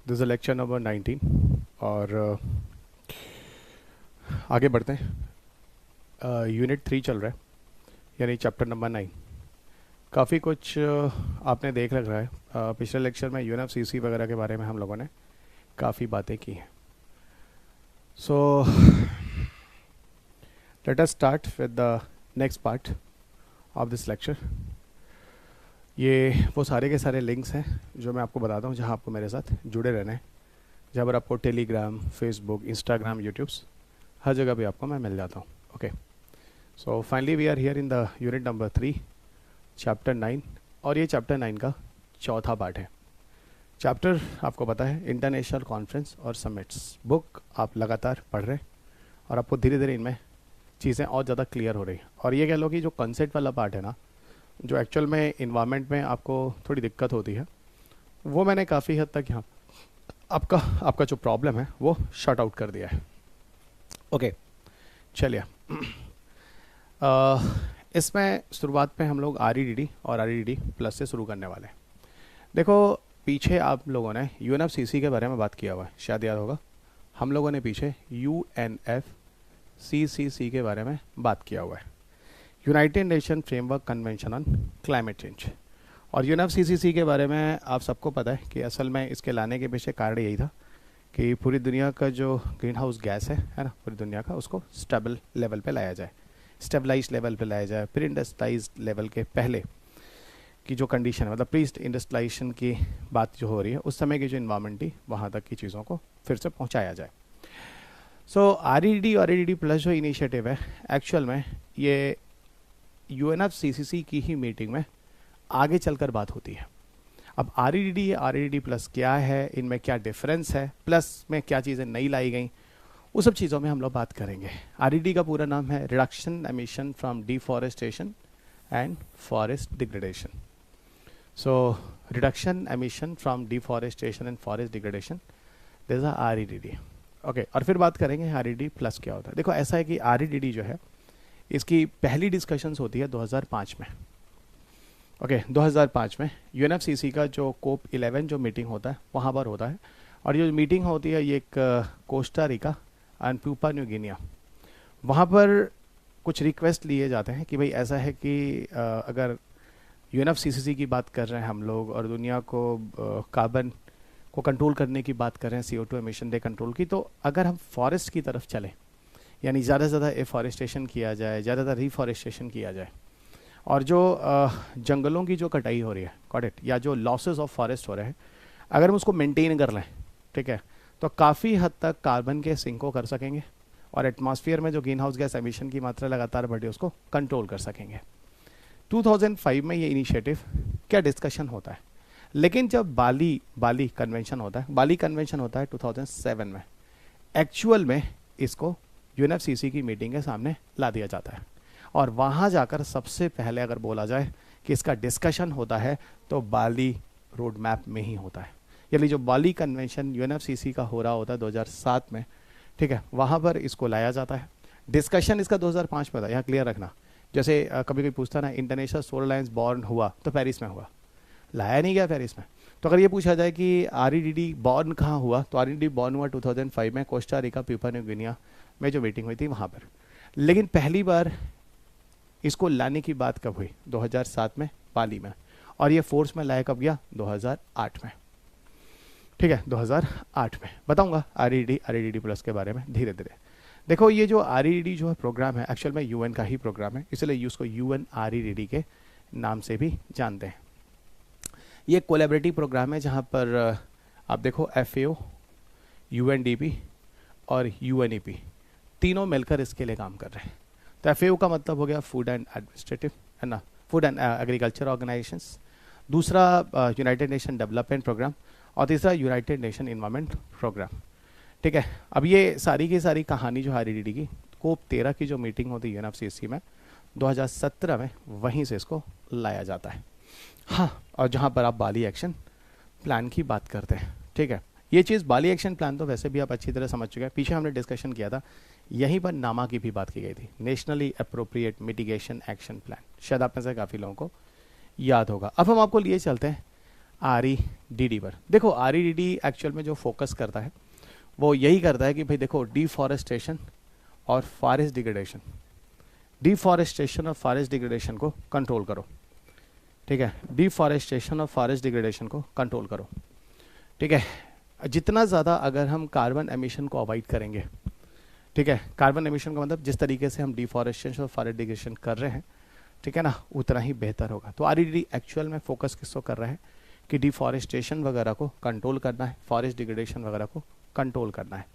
This is lecture number 19 और आगे बढ़ते हैं। यूनिट 3 चल रहा है, यानी चैप्टर नंबर 9। काफ़ी कुछ आपने देख रखा है। पिछले लेक्चर में यूएनएफसीसी वगैरह के बारे में हम लोगों ने काफ़ी बातें की हैं। So let us start with the next part of this lecture. ये वो सारे के सारे लिंक्स हैं जो मैं आपको बताता हूँ, जहाँ आपको मेरे साथ जुड़े रहना है। जहाँ पर आपको टेलीग्राम, फेसबुक, इंस्टाग्राम, यूट्यूब्स, हर जगह पे आपको मैं मिल जाता हूँ। Okay, so finally we are here in the unit number 3 chapter 9, और ये चैप्टर 9 का चौथा पार्ट है। चैप्टर आपको पता है इंटरनेशनल कॉन्फ्रेंस और समिट्स। बुक आप लगातार पढ़ रहे हैं और आपको धीरे धीरे इनमें चीज़ें और ज़्यादा क्लियर हो रही हैं। और ये कह लो कि जो कंसेप्ट वाला पार्ट है ना, जो एक्चुअल में इन्वायरमेंट में आपको थोड़ी दिक्कत होती है, वो मैंने काफ़ी हद तक यहाँ आपका जो प्रॉब्लम है वो शट आउट कर दिया है। ओके, चलिए। इसमें शुरुआत में हम लोग REDD और REDD प्लस से शुरू करने वाले हैं। देखो, पीछे आप लोगों ने UNFCCC के बारे में बात किया हुआ है, शायद याद होगा। हम लोगों ने पीछे UNFCCC के बारे में बात किया हुआ है, United nation framework convention on climate change. और UNFCCC के बारे में आप सबको पता है कि असल में इसके लाने के पीछे कारण यही था कि पूरी दुनिया का जो ग्रीन हाउस गैस है ना, पूरी दुनिया का, उसको स्टेबल लेवल पे लाया जाए, स्टेबलाइज लेवल पे लाया जाए। प्री इंडस्ट्रियलाइज लेवल के पहले की जो कंडीशन है, मतलब प्री इंडस्ट्रियलाइजेशन की बात जो हो रही है, उस समय की जो इन्वायरमेंट थी, वहाँ तक की चीज़ों को फिर से पहुँचाया जाए। सो REDD और REDD प्लस जो इनिशिएटिव है, एक्चुअल में ये UNFCCC की ही मीटिंग में आगे चलकर बात होती है। अब REDD या REDD प्लस क्या है, इनमें क्या डिफरेंस है, प्लस में क्या चीज़ें नई लाई गई, वो सब चीज़ों में हम लोग बात करेंगे। REDD का पूरा नाम है reduction emission from deforestation and forest degradation. So reduction emission from deforestation and forest degradation, this is REDD। Okay, और फिर बात करेंगे REDD प्लस क्या होता है। देखो, ऐसा है कि REDD जो है, इसकी पहली डिस्कशंस होती है 2005 में। ओके, 2005 में UNFCCC का जो COP 11 जो मीटिंग होता है, वहाँ पर होता है। और ये जो मीटिंग होती है, ये एक Costa Rica and pupa new Guinea, वहाँ पर कुछ रिक्वेस्ट लिए जाते हैं कि भाई ऐसा है कि अगर UNFCCC की बात कर रहे हैं हम लोग, और दुनिया को कार्बन को कंट्रोल करने की बात कर रहे हैं, CO2 एमिशन डे कंट्रोल की, तो अगर हम फॉरेस्ट की तरफ चलें, यानी ज़्यादा से ज़्यादा एफॉरेस्टेशन किया जाए, ज़्यादा रिफॉरेस्टेशन किया जाए, और जो जंगलों की जो कटाई हो रही है, गॉट इट, या जो लॉसेस ऑफ फॉरेस्ट हो रहे हैं, अगर हम उसको मेंटेन कर लें, ठीक है, तो काफ़ी हद तक कार्बन के सिंक को कर सकेंगे, और एटमॉस्फेयर में जो ग्रीन हाउस गैस एमिशन की मात्रा लगातार बढ़ी, उसको कंट्रोल कर सकेंगे। 2005 में ये इनिशिएटिव क्या डिस्कशन होता है, लेकिन जब बाली कन्वेंशन होता है, बाली कन्वेंशन होता है 2007 में, एक्चुअल में इसको UNFCCC की मीटिंग के सामने ला दिया जाता है। और वहाँ जाकर सबसे पहले अगर बोला जाए कि इसका डिस्कशन होता है, तो बाली रोड मैप में ही होता है। यानी जो बाली कन्वेंशन UNFCCC का हो रहा होता है 2007 में, ठीक है, वहाँ पर इसको लाया जाता है। डिस्कशन इसका 2005 में था, यहाँ क्लियर रखना। जैसे कभी कोई पूछता ना, इंटरनेशनल सोलर अलायंस बॉर्न हुआ तो पेरिस में हुआ, लाया नहीं गया पेरिस में। तो अगर ये पूछा जाए कि REDD बॉर्न कहाँ हुआ, तो REDD बॉर्न हुआ 2005 में Costa Rica pupa new Guinea में जो मीटिंग हुई थी वहाँ पर। लेकिन पहली बार इसको लाने की बात कब हुई? 2007 में बाली में। और ये फोर्स में लाया कब गया? 2008 में। ठीक है, 2008 में। बताऊंगा REDD प्लस के बारे में धीरे धीरे। देखो, ये जो REDD जो है प्रोग्राम है, एक्चुअल में UN का ही प्रोग्राम है, इसलिए उसको UN REDD के नाम से भी जानते हैं। ये कोलैबोरेटिव प्रोग्राम है, जहाँ पर आप देखो FAO, UNDP और UNEP तीनों मिलकर इसके लिए काम कर रहे हैं। तो FAO का मतलब हो गया फूड एंड एडमिनिस्ट्रेटिव, है ना, फूड एंड एग्रीकल्चर ऑर्गेनाइजेशंस। दूसरा यूनाइटेड नेशन डेवलपमेंट प्रोग्राम, और तीसरा यूनाइटेड नेशन इन्वायरमेंट प्रोग्राम। ठीक है, अब ये सारी की सारी कहानी जो REDD की, COP 13 की जो मीटिंग होती है UNFCCC में 2017 में, वहीं से इसको लाया जाता है। हाँ, और जहाँ पर आप बाली एक्शन प्लान की बात करते हैं, ठीक है, ये चीज़ बाली एक्शन प्लान तो वैसे भी आप अच्छी तरह समझ चुके हैं, पीछे हमने डिस्कशन किया था, यहीं पर नामा की भी बात की गई थी, nationally appropriate mitigation action plan. शायद आप में से काफ़ी लोगों को याद होगा। अब हम आपको लिए चलते हैं REDD पर। देखो REDD एक्चुअल में जो फोकस करता है वो यही करता है कि भाई देखो डिफॉरेस्टेशन और फॉरेस्ट डिग्रेडेशन, डिफॉरेस्टेशन और फॉरेस्ट डिग्रेडेशन को कंट्रोल करो, ठीक है, डिफॉरेस्टेशन और फॉरेस्ट डिग्रेडेशन को कंट्रोल करो, ठीक है। जितना ज़्यादा अगर हम कार्बन एमिशन को अवॉइड करेंगे, ठीक है, कार्बन एमिशन का मतलब जिस तरीके से हम डिफॉरेस्टेशन और फॉरेस्ट डिग्रेडेशन कर रहे हैं, ठीक है ना, उतना ही बेहतर होगा। तो REDD एक्चुअल में फोकस किसको कर रहा है कि डिफॉरेस्टेशन वगैरह को कंट्रोल करना है, फॉरेस्ट डिग्रेडेशन वगैरह को कंट्रोल करना है।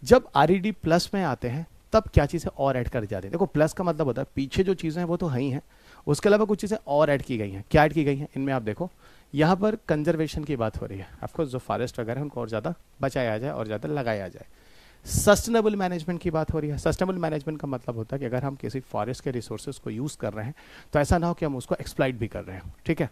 जब REDD प्लस में आते हैं तब क्या चीज़ें और ऐड कर जाती है। देखो प्लस का मतलब होता है पीछे जो चीज़ें हैं वो तो है ही हैं, उसके अलावा कुछ चीज़ें और ऐड की गई हैं। क्या ऐड की गई हैं इनमें आप देखो, यहाँ पर कंजर्वेशन की बात हो रही है, ऑफकोर्स जो फॉरेस्ट वगैरह है उनको और ज़्यादा बचाया जाए और ज़्यादा लगाया जाए। सस्टेनेबल मैनेजमेंट की बात हो रही है। सस्टेनेबल मैनेजमेंट का मतलब होता है कि अगर हम किसी फॉरेस्ट के रिसोर्सेज को यूज़ कर रहे हैं तो ऐसा ना हो कि हम उसको एक्सप्लॉइट भी कर रहे हैं, ठीक है,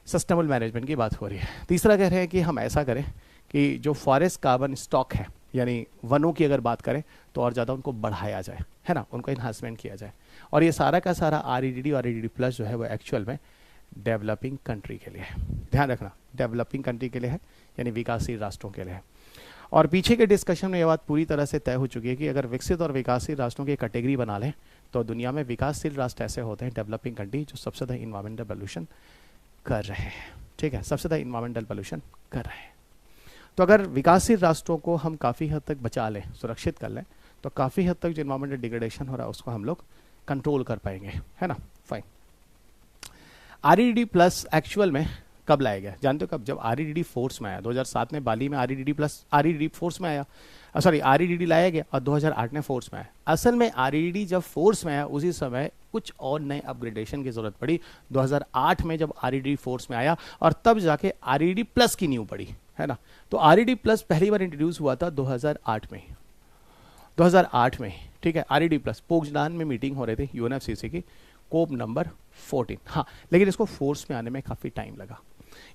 सस्टेनेबल मैनेजमेंट की बात हो रही है। तीसरा कह रहे हैं कि हम ऐसा करें कि जो फॉरेस्ट कार्बन स्टॉक है, यानी वनों की अगर बात करें तो और ज़्यादा उनको बढ़ाया जाए, है ना, उनको इन्हांसमेंट किया जाए। और ये सारा का सारा REDD और REDD प्लस जो है वो एक्चुअल में डेवलपिंग कंट्री के लिए है। ध्यान रखना, डेवलपिंग कंट्री के लिए है, यानी विकासशील राष्ट्रों के लिए है। और पीछे के डिस्कशन में ये बात पूरी तरह से तय हो चुकी है कि अगर विकसित और विकासशील राष्ट्रों की कैटेगरी बना लें तो दुनिया में विकासशील राष्ट्र ऐसे होते हैं, डेवलपिंग कंट्री, जो सबसे ज़्यादा इन्वायरमेंटल पोल्यूशन कर रहे हैं, ठीक है, सबसे ज़्यादा इन्वायरमेंटल पोल्यूशन कर रहे हैं। तो अगर विकासशील राष्ट्रों को हम काफ़ी हद तक बचा लें, सुरक्षित कर लें, तो काफ़ी हद तक जो इन्वायरमेंटल डिग्रेडेशन हो रहा है उसको हम लोग कंट्रोल कर पाएंगे, है ना। फाइन। REDD प्लस एक्चुअल में कब लाया गया जानते हो कब? जब REDD फोर्स में आया 2007 में बाली में REDD प्लस REDD फोर्स में आया, सॉरी REDD लाया गया और 2008 में फोर्स में आया। असल में REDD जब फोर्स में आया उसी समय कुछ और नए अपग्रेडेशन की जरूरत पड़ी 2008 में, जब REDD फोर्स में आया और तब जाके REDD प्लस की नींव पड़ी, है ना। तो REDD प्लस पहली बार इंट्रोड्यूस हुआ था 2008 में, 2008 में, ठीक है। REDD प्लस पोखरान में मीटिंग हो रही थी UNFCCC की, कोप नंबर 14, हाँ, लेकिन इसको फोर्स में आने में काफ़ी टाइम लगा।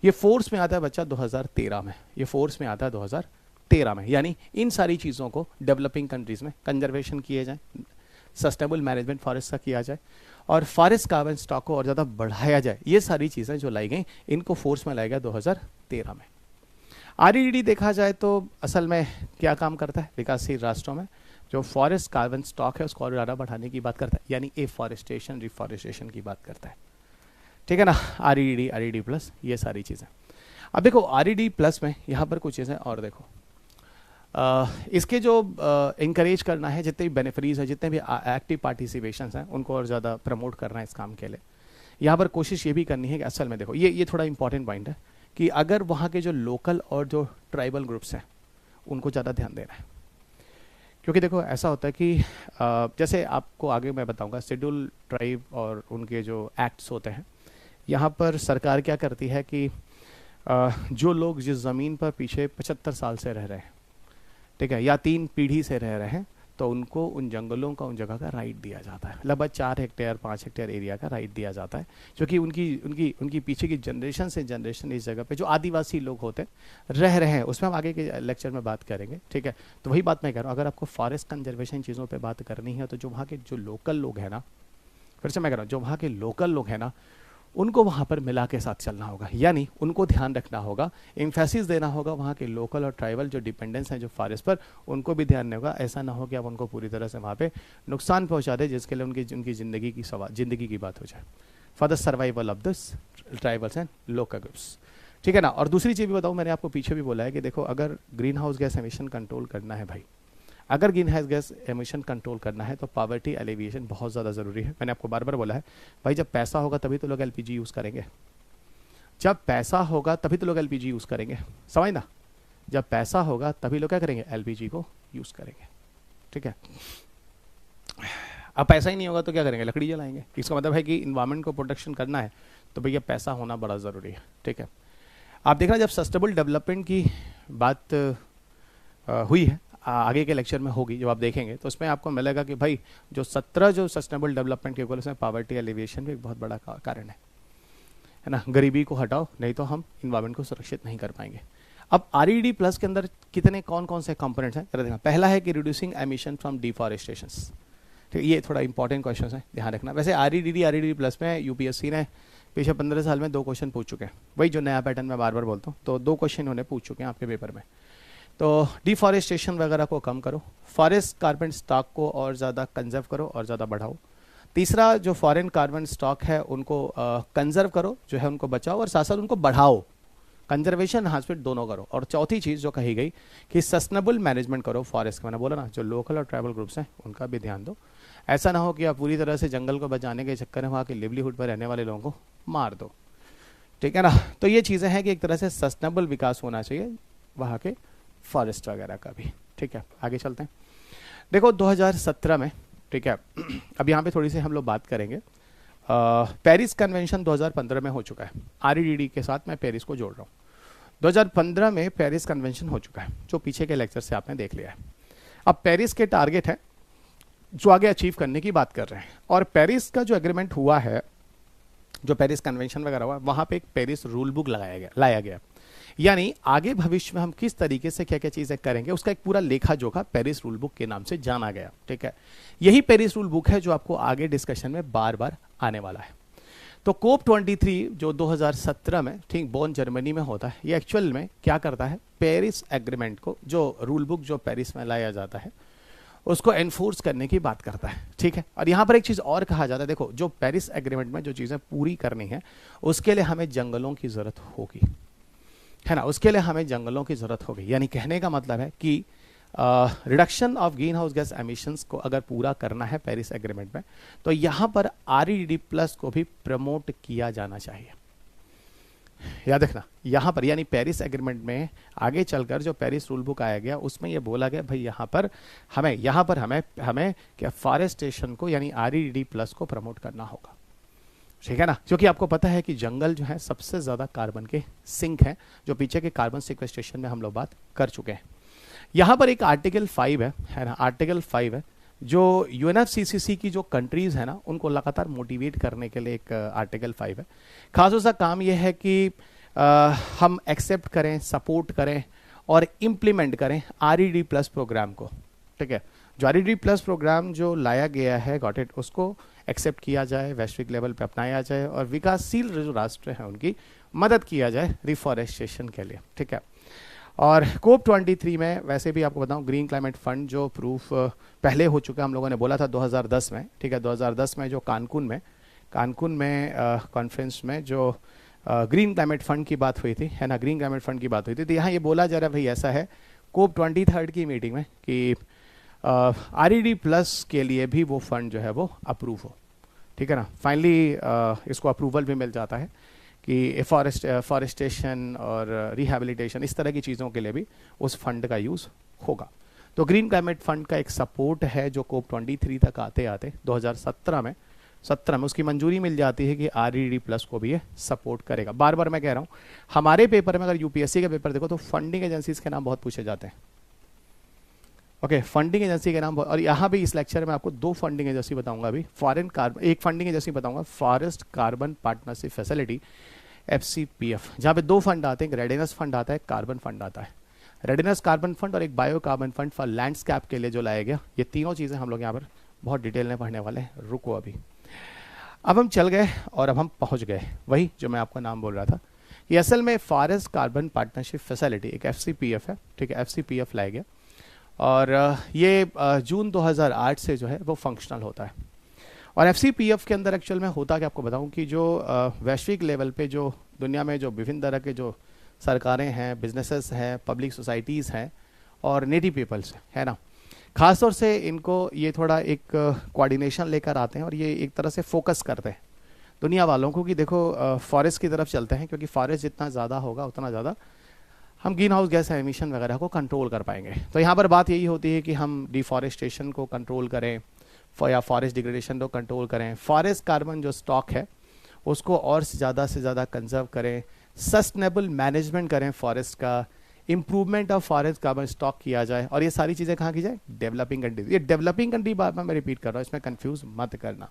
ये फोर्स में आता है बच्चा 2013 में, ये फोर्स में आता है 2013 में, यानी इन सारी चीज़ों को डेवलपिंग कंट्रीज में कंजर्वेशन किए जाए, सस्टेनेबल मैनेजमेंट फॉरेस्ट का किया जाए और फॉरेस्ट कार्बन स्टॉक को और ज़्यादा बढ़ाया जाए। ये सारी चीज़ें जो लाई गई इनको फोर्स में लाया गया 2013 में। REDD देखा जाए तो असल में क्या काम करता है, विकासशील राष्ट्रों में जो फॉरेस्ट कार्बन स्टॉक है उसको और ज़्यादा बढ़ाने की बात करता है, यानी एफॉरेस्टेशन रिफॉरेस्टेशन की बात करता है, ठीक है ना। REDD प्लस ये सारी चीज़ें। अब देखो REDD प्लस में यहाँ पर कुछ चीज़ें और देखो, इसके जो इंकरेज करना है, जितने भी बेनिफिट्स हैं, जितने भी एक्टिव पार्टिसिपेशन हैं, उनको और ज़्यादा प्रमोट करना है इस काम के लिए। यहाँ पर कोशिश ये भी करनी है कि असल में देखो ये थोड़ा इंपॉर्टेंट पॉइंट है कि अगर वहाँ के जो लोकल और जो ट्राइबल ग्रुप्स हैं उनको ज़्यादा ध्यान देना है, क्योंकि देखो ऐसा होता है कि जैसे आपको आगे मैं बताऊंगा शेड्यूल ट्राइब और उनके जो एक्ट्स होते हैं, यहाँ पर सरकार क्या करती है कि जो लोग जिस ज़मीन पर पीछे 75 साल से रह रहे हैं, ठीक है, या 3 पीढ़ी से रह रहे हैं, तो उनको उन जंगलों का, उन जगह का राइट दिया जाता है। लगभग 4 हेक्टेयर 5 हेक्टेयर एरिया का राइट दिया जाता है, क्योंकि उनकी पीछे की जनरेशन से जनरेशन इस जगह पे जो आदिवासी लोग होते हैं रह रहे हैं। उसमें हम आगे के लेक्चर में बात करेंगे, ठीक है। तो वही बात मैं कह रहा हूँ, अगर आपको फॉरेस्ट कंजर्वेशन चीज़ों पर बात करनी है तो जो वहाँ के जो लोकल लोग हैं ना, फिर से मैं कह रहा हूँ, जो वहाँ के लोकल लोग हैं ना उनको वहाँ पर मिला के साथ चलना होगा, यानी उनको ध्यान रखना होगा, एम्फेसिस देना होगा वहाँ के लोकल और ट्राइबल जो डिपेंडेंस हैं जो फॉरेस्ट पर, उनको भी ध्यान देना होगा। ऐसा ना हो कि आप उनको पूरी तरह से वहाँ पे नुकसान पहुँचा दे जिसके लिए उनकी ज़िंदगी की बात हो जाए, for the survival of this tribals and local groups, ठीक है ना। और दूसरी चीज़ भी बताऊँ, मैंने आपको पीछे भी बोला है कि देखो अगर green house gas emission control करना है भाई, अगर green house gas emission control करना है तो पॉवर्टी एलिविएशन बहुत ज़्यादा ज़रूरी है। मैंने आपको बार बार बोला है भाई, जब पैसा होगा तभी तो लोग LPG यूज़ करेंगे, जब पैसा होगा तभी तो लोग LPG यूज़ करेंगे, समझ ना, जब पैसा होगा तभी लोग क्या करेंगे, LPG को यूज़ करेंगे, ठीक है। अब पैसा ही नहीं होगा तो क्या करेंगे, लकड़ी जलाएंगे। इसका मतलब है कि इन्वायरमेंट को प्रोटेक्शन करना है तो भैया पैसा होना बड़ा ज़रूरी है, ठीक है। आप देखना जब सस्टेनेबल डेवलपमेंट की बात हुई है, आगे के लेक्चर में होगी, जब आप देखेंगे तो उसमें आपको मिलेगा कि भाई जो 17 जो सस्टेनेबल डेवलपमेंट के गोल्स में पॉवर्टी एलिवेशन भी एक बहुत बड़ा कारण है ना। गरीबी को हटाओ, नहीं तो हम इन्वायरमेंट को सुरक्षित नहीं कर पाएंगे। अब REDD प्लस के अंदर कितने कौन कौन से कंपोनेंट्स हैं जरा देखना। पहला है कि रिड्यूसिंग एमिशन फ्रॉम डिफॉरेस्टेशन, ठीक है, ये थोड़ा इंपॉर्टेंट क्वेश्चन है, ध्यान रखना। वैसे आर ई डी प्लस में यूपीएससी ने पिछले 15 साल में 2 क्वेश्चन पूछ चुके हैं, वही जो नया पैटर्न मैं बार बार बोलता हूँ, तो 2 क्वेश्चन उन्होंने पूछ चुके हैं आपके पेपर में। तो डिफॉरेस्टेशन वगैरह को कम करो, फॉरेस्ट कार्बन स्टॉक को और ज़्यादा कंजर्व करो और ज़्यादा बढ़ाओ। तीसरा, जो फॉरेन कार्बन स्टॉक है उनको कंजर्व करो, जो है उनको बचाओ और साथ साथ उनको बढ़ाओ, कंजर्वेशन एनहांसमेंट दोनों करो। और चौथी चीज़ जो कही गई कि सस्टेनेबल मैनेजमेंट करो फॉरेस्ट का, मैंने बोला ना, जो लोकल और ट्राइबल ग्रुप्स हैं उनका भी ध्यान दो। ऐसा ना हो कि आप पूरी तरह से जंगल को बचाने के चक्कर में वहाँ के लिवलीहुड पर रहने वाले लोगों को मार दो, ठीक है ना। तो ये चीज़ें हैं कि एक तरह से सस्टेनेबल विकास होना चाहिए वहाँ के फॉरेस्ट वगैरह का भी, ठीक है। आगे चलते हैं। देखो 2017 में, ठीक है, अब यहाँ पे थोड़ी सी हम लोग बात करेंगे। पेरिस कन्वेंशन 2015 में हो चुका है, आरईडीडी के साथ मैं पेरिस को जोड़ रहा हूँ। 2015 में पेरिस कन्वेंशन हो चुका है, जो पीछे के लेक्चर से आपने देख लिया है। अब पेरिस के टारगेट है जो आगे अचीव करने की बात कर रहे हैं, और पेरिस का जो एग्रीमेंट हुआ है, जो पेरिस कन्वेंशन वगैरह हुआ, वहाँ पे एक पेरिस रूल बुक लाया गया, यानी आगे भविष्य में हम किस तरीके से क्या क्या चीज़ें करेंगे उसका एक पूरा लेखा जोखा पेरिस रूल बुक के नाम से जाना गया, ठीक है। यही पेरिस रूल बुक है जो आपको आगे डिस्कशन में बार बार आने वाला है। तो कोप 23 जो 2017 में, ठीक, बोन जर्मनी में होता है, ये एक्चुअल में क्या करता है, पेरिस एग्रीमेंट को, जो रूल बुक जो पेरिस में लाया जाता है उसको एनफोर्स करने की बात करता है, ठीक है। और यहाँ पर एक चीज़ और कहा जाता है, देखो जो पेरिस एग्रीमेंट में जो चीज़ें पूरी करनी है उसके लिए हमें जंगलों की ज़रूरत होगी, है ना, उसके लिए हमें जंगलों की ज़रूरत होगी। यानी कहने का मतलब है कि reduction of green house gas emissions को अगर पूरा करना है पेरिस एग्रीमेंट में, तो यहाँ पर आरईडी प्लस को भी प्रमोट किया जाना चाहिए। याद रखना यहाँ पर, यानी पेरिस एग्रीमेंट में आगे चलकर जो पेरिस रूल बुक आया गया उसमें यह बोला गया भाई यहाँ पर हमें क्या फॉरेस्टेशन को यानी आरईडी प्लस को प्रमोट करना होगा, ठीक है ना। क्योंकि आपको पता है कि जंगल जो है सबसे ज़्यादा कार्बन के सिंक हैं, जो पीछे के कार्बन सिक्वेस्ट्रेशन में हम लोग बात कर चुके हैं। यहाँ पर एक आर्टिकल 5 है ना, आर्टिकल 5 है जो यूएनएफसीसीसी की जो कंट्रीज़ है ना उनको लगातार मोटिवेट करने के लिए एक आर्टिकल 5 है। खास सा काम यह है कि हम एक्सेप्ट करें, सपोर्ट करें और इम्प्लीमेंट करें आरईडी प्लस प्रोग्राम को, ठीक है। जो आरईडी प्लस प्रोग्राम जो लाया गया है, गॉट इट, उसको एक्सेप्ट किया जाए, वैश्विक लेवल पे अपनाया जाए और विकासशील जो राष्ट्र हैं उनकी मदद किया जाए रिफॉरेस्टेशन के लिए, ठीक है। और कोप 23 में वैसे भी आपको बताऊं ग्रीन क्लाइमेट फंड जो प्रूफ पहले हो चुका है, हम लोगों ने बोला था 2010 में, ठीक है। 2010 में जो कानकुन में कॉन्फ्रेंस में जो ग्रीन क्लाइमेट फंड की बात हुई थी, है ना, ग्रीन क्लाइमेट फंड की बात हुई थी। तो यहाँ ये बोला जा रहा है भाई ऐसा है कोप 23 की मीटिंग में कि आरईडी प्लस के लिए भी वो फंड जो है वो अप्रूव हो, ठीक है ना। फाइनली इसको अप्रूवल भी मिल जाता है कि फॉरेस्टेशन और रिहैबिलिटेशन इस तरह की चीज़ों के लिए भी उस फंड का यूज़ होगा। तो ग्रीन क्लाइमेट फंड का एक सपोर्ट है जो कोप 23 तक आते आते 2017 में उसकी मंजूरी मिल जाती है कि आरईडी प्लस को भी ये सपोर्ट करेगा। बार बार मैं कह रहा हूँ, हमारे पेपर में अगर यूपीएससी का पेपर देखो तो फंडिंग एजेंसीज के नाम बहुत पूछे जाते हैं, ओके, फंडिंग एजेंसी के नाम। और यहाँ भी इस लेक्चर में आपको 2 फंडिंग एजेंसी बताऊंगा अभी, एक फंडिंग एजेंसी बताऊंगा, forest carbon partnership facility, FCPF, जहाँ पे 2 फंड आते हैं, एक रेडिनेस फंड आता है, कार्बन फंड आता है। रेडिनेस कार्बन फंड और एक bio carbon fund for landscape के लिए जो लाया गया, ये तीनों चीज़ें हम लोग यहाँ पर बहुत डिटेल में पढ़ने वाले हैं। रुको अभी, अब हम चल गए और अब हम पहुँच गए वही जो मैं आपको नाम बोल रहा था कि असल में फॉरेस्ट कार्बन पार्टनरशिप फैसिलिटी एक FCPF है, ठीक है। FCPF लाया गया और ये जून 2008 से जो है वो फंक्शनल होता है। और FCPF के अंदर एक्चुअल में होता कि आपको बताऊं कि जो वैश्विक लेवल पे जो दुनिया में जो विभिन्न तरह के जो सरकारें हैं, बिजनेसेस हैं, पब्लिक सोसाइटीज़ हैं और नेटिव पीपल्स है ना, खासतौर से इनको ये थोड़ा एक कोऑर्डिनेशन लेकर आते हैं और ये एक तरह से फोकस करते हैं दुनिया वालों को कि देखो फॉरेस्ट की तरफ चलते हैं, क्योंकि फॉरेस्ट जितना ज़्यादा होगा उतना ज़्यादा हम ग्रीन हाउस गैस एमिशन वगैरह को कंट्रोल कर पाएंगे। तो यहाँ पर बात यही होती है कि हम डिफॉरेस्टेशन को कंट्रोल करें या फॉरेस्ट डिग्रेडेशन को कंट्रोल करें, फॉरेस्ट कार्बन जो स्टॉक है उसको और से ज़्यादा कंजर्व करें, सस्टेनेबल मैनेजमेंट करें फॉरेस्ट का, improvement of forest carbon stock किया जाए। और ये सारी चीज़ें कहाँ की जाए, डेवलपिंग कंट्रीज। ये डेवलपिंग कंट्री बात मैं रिपीट कर रहा हूँ, इसमें कंफ्यूज मत करना,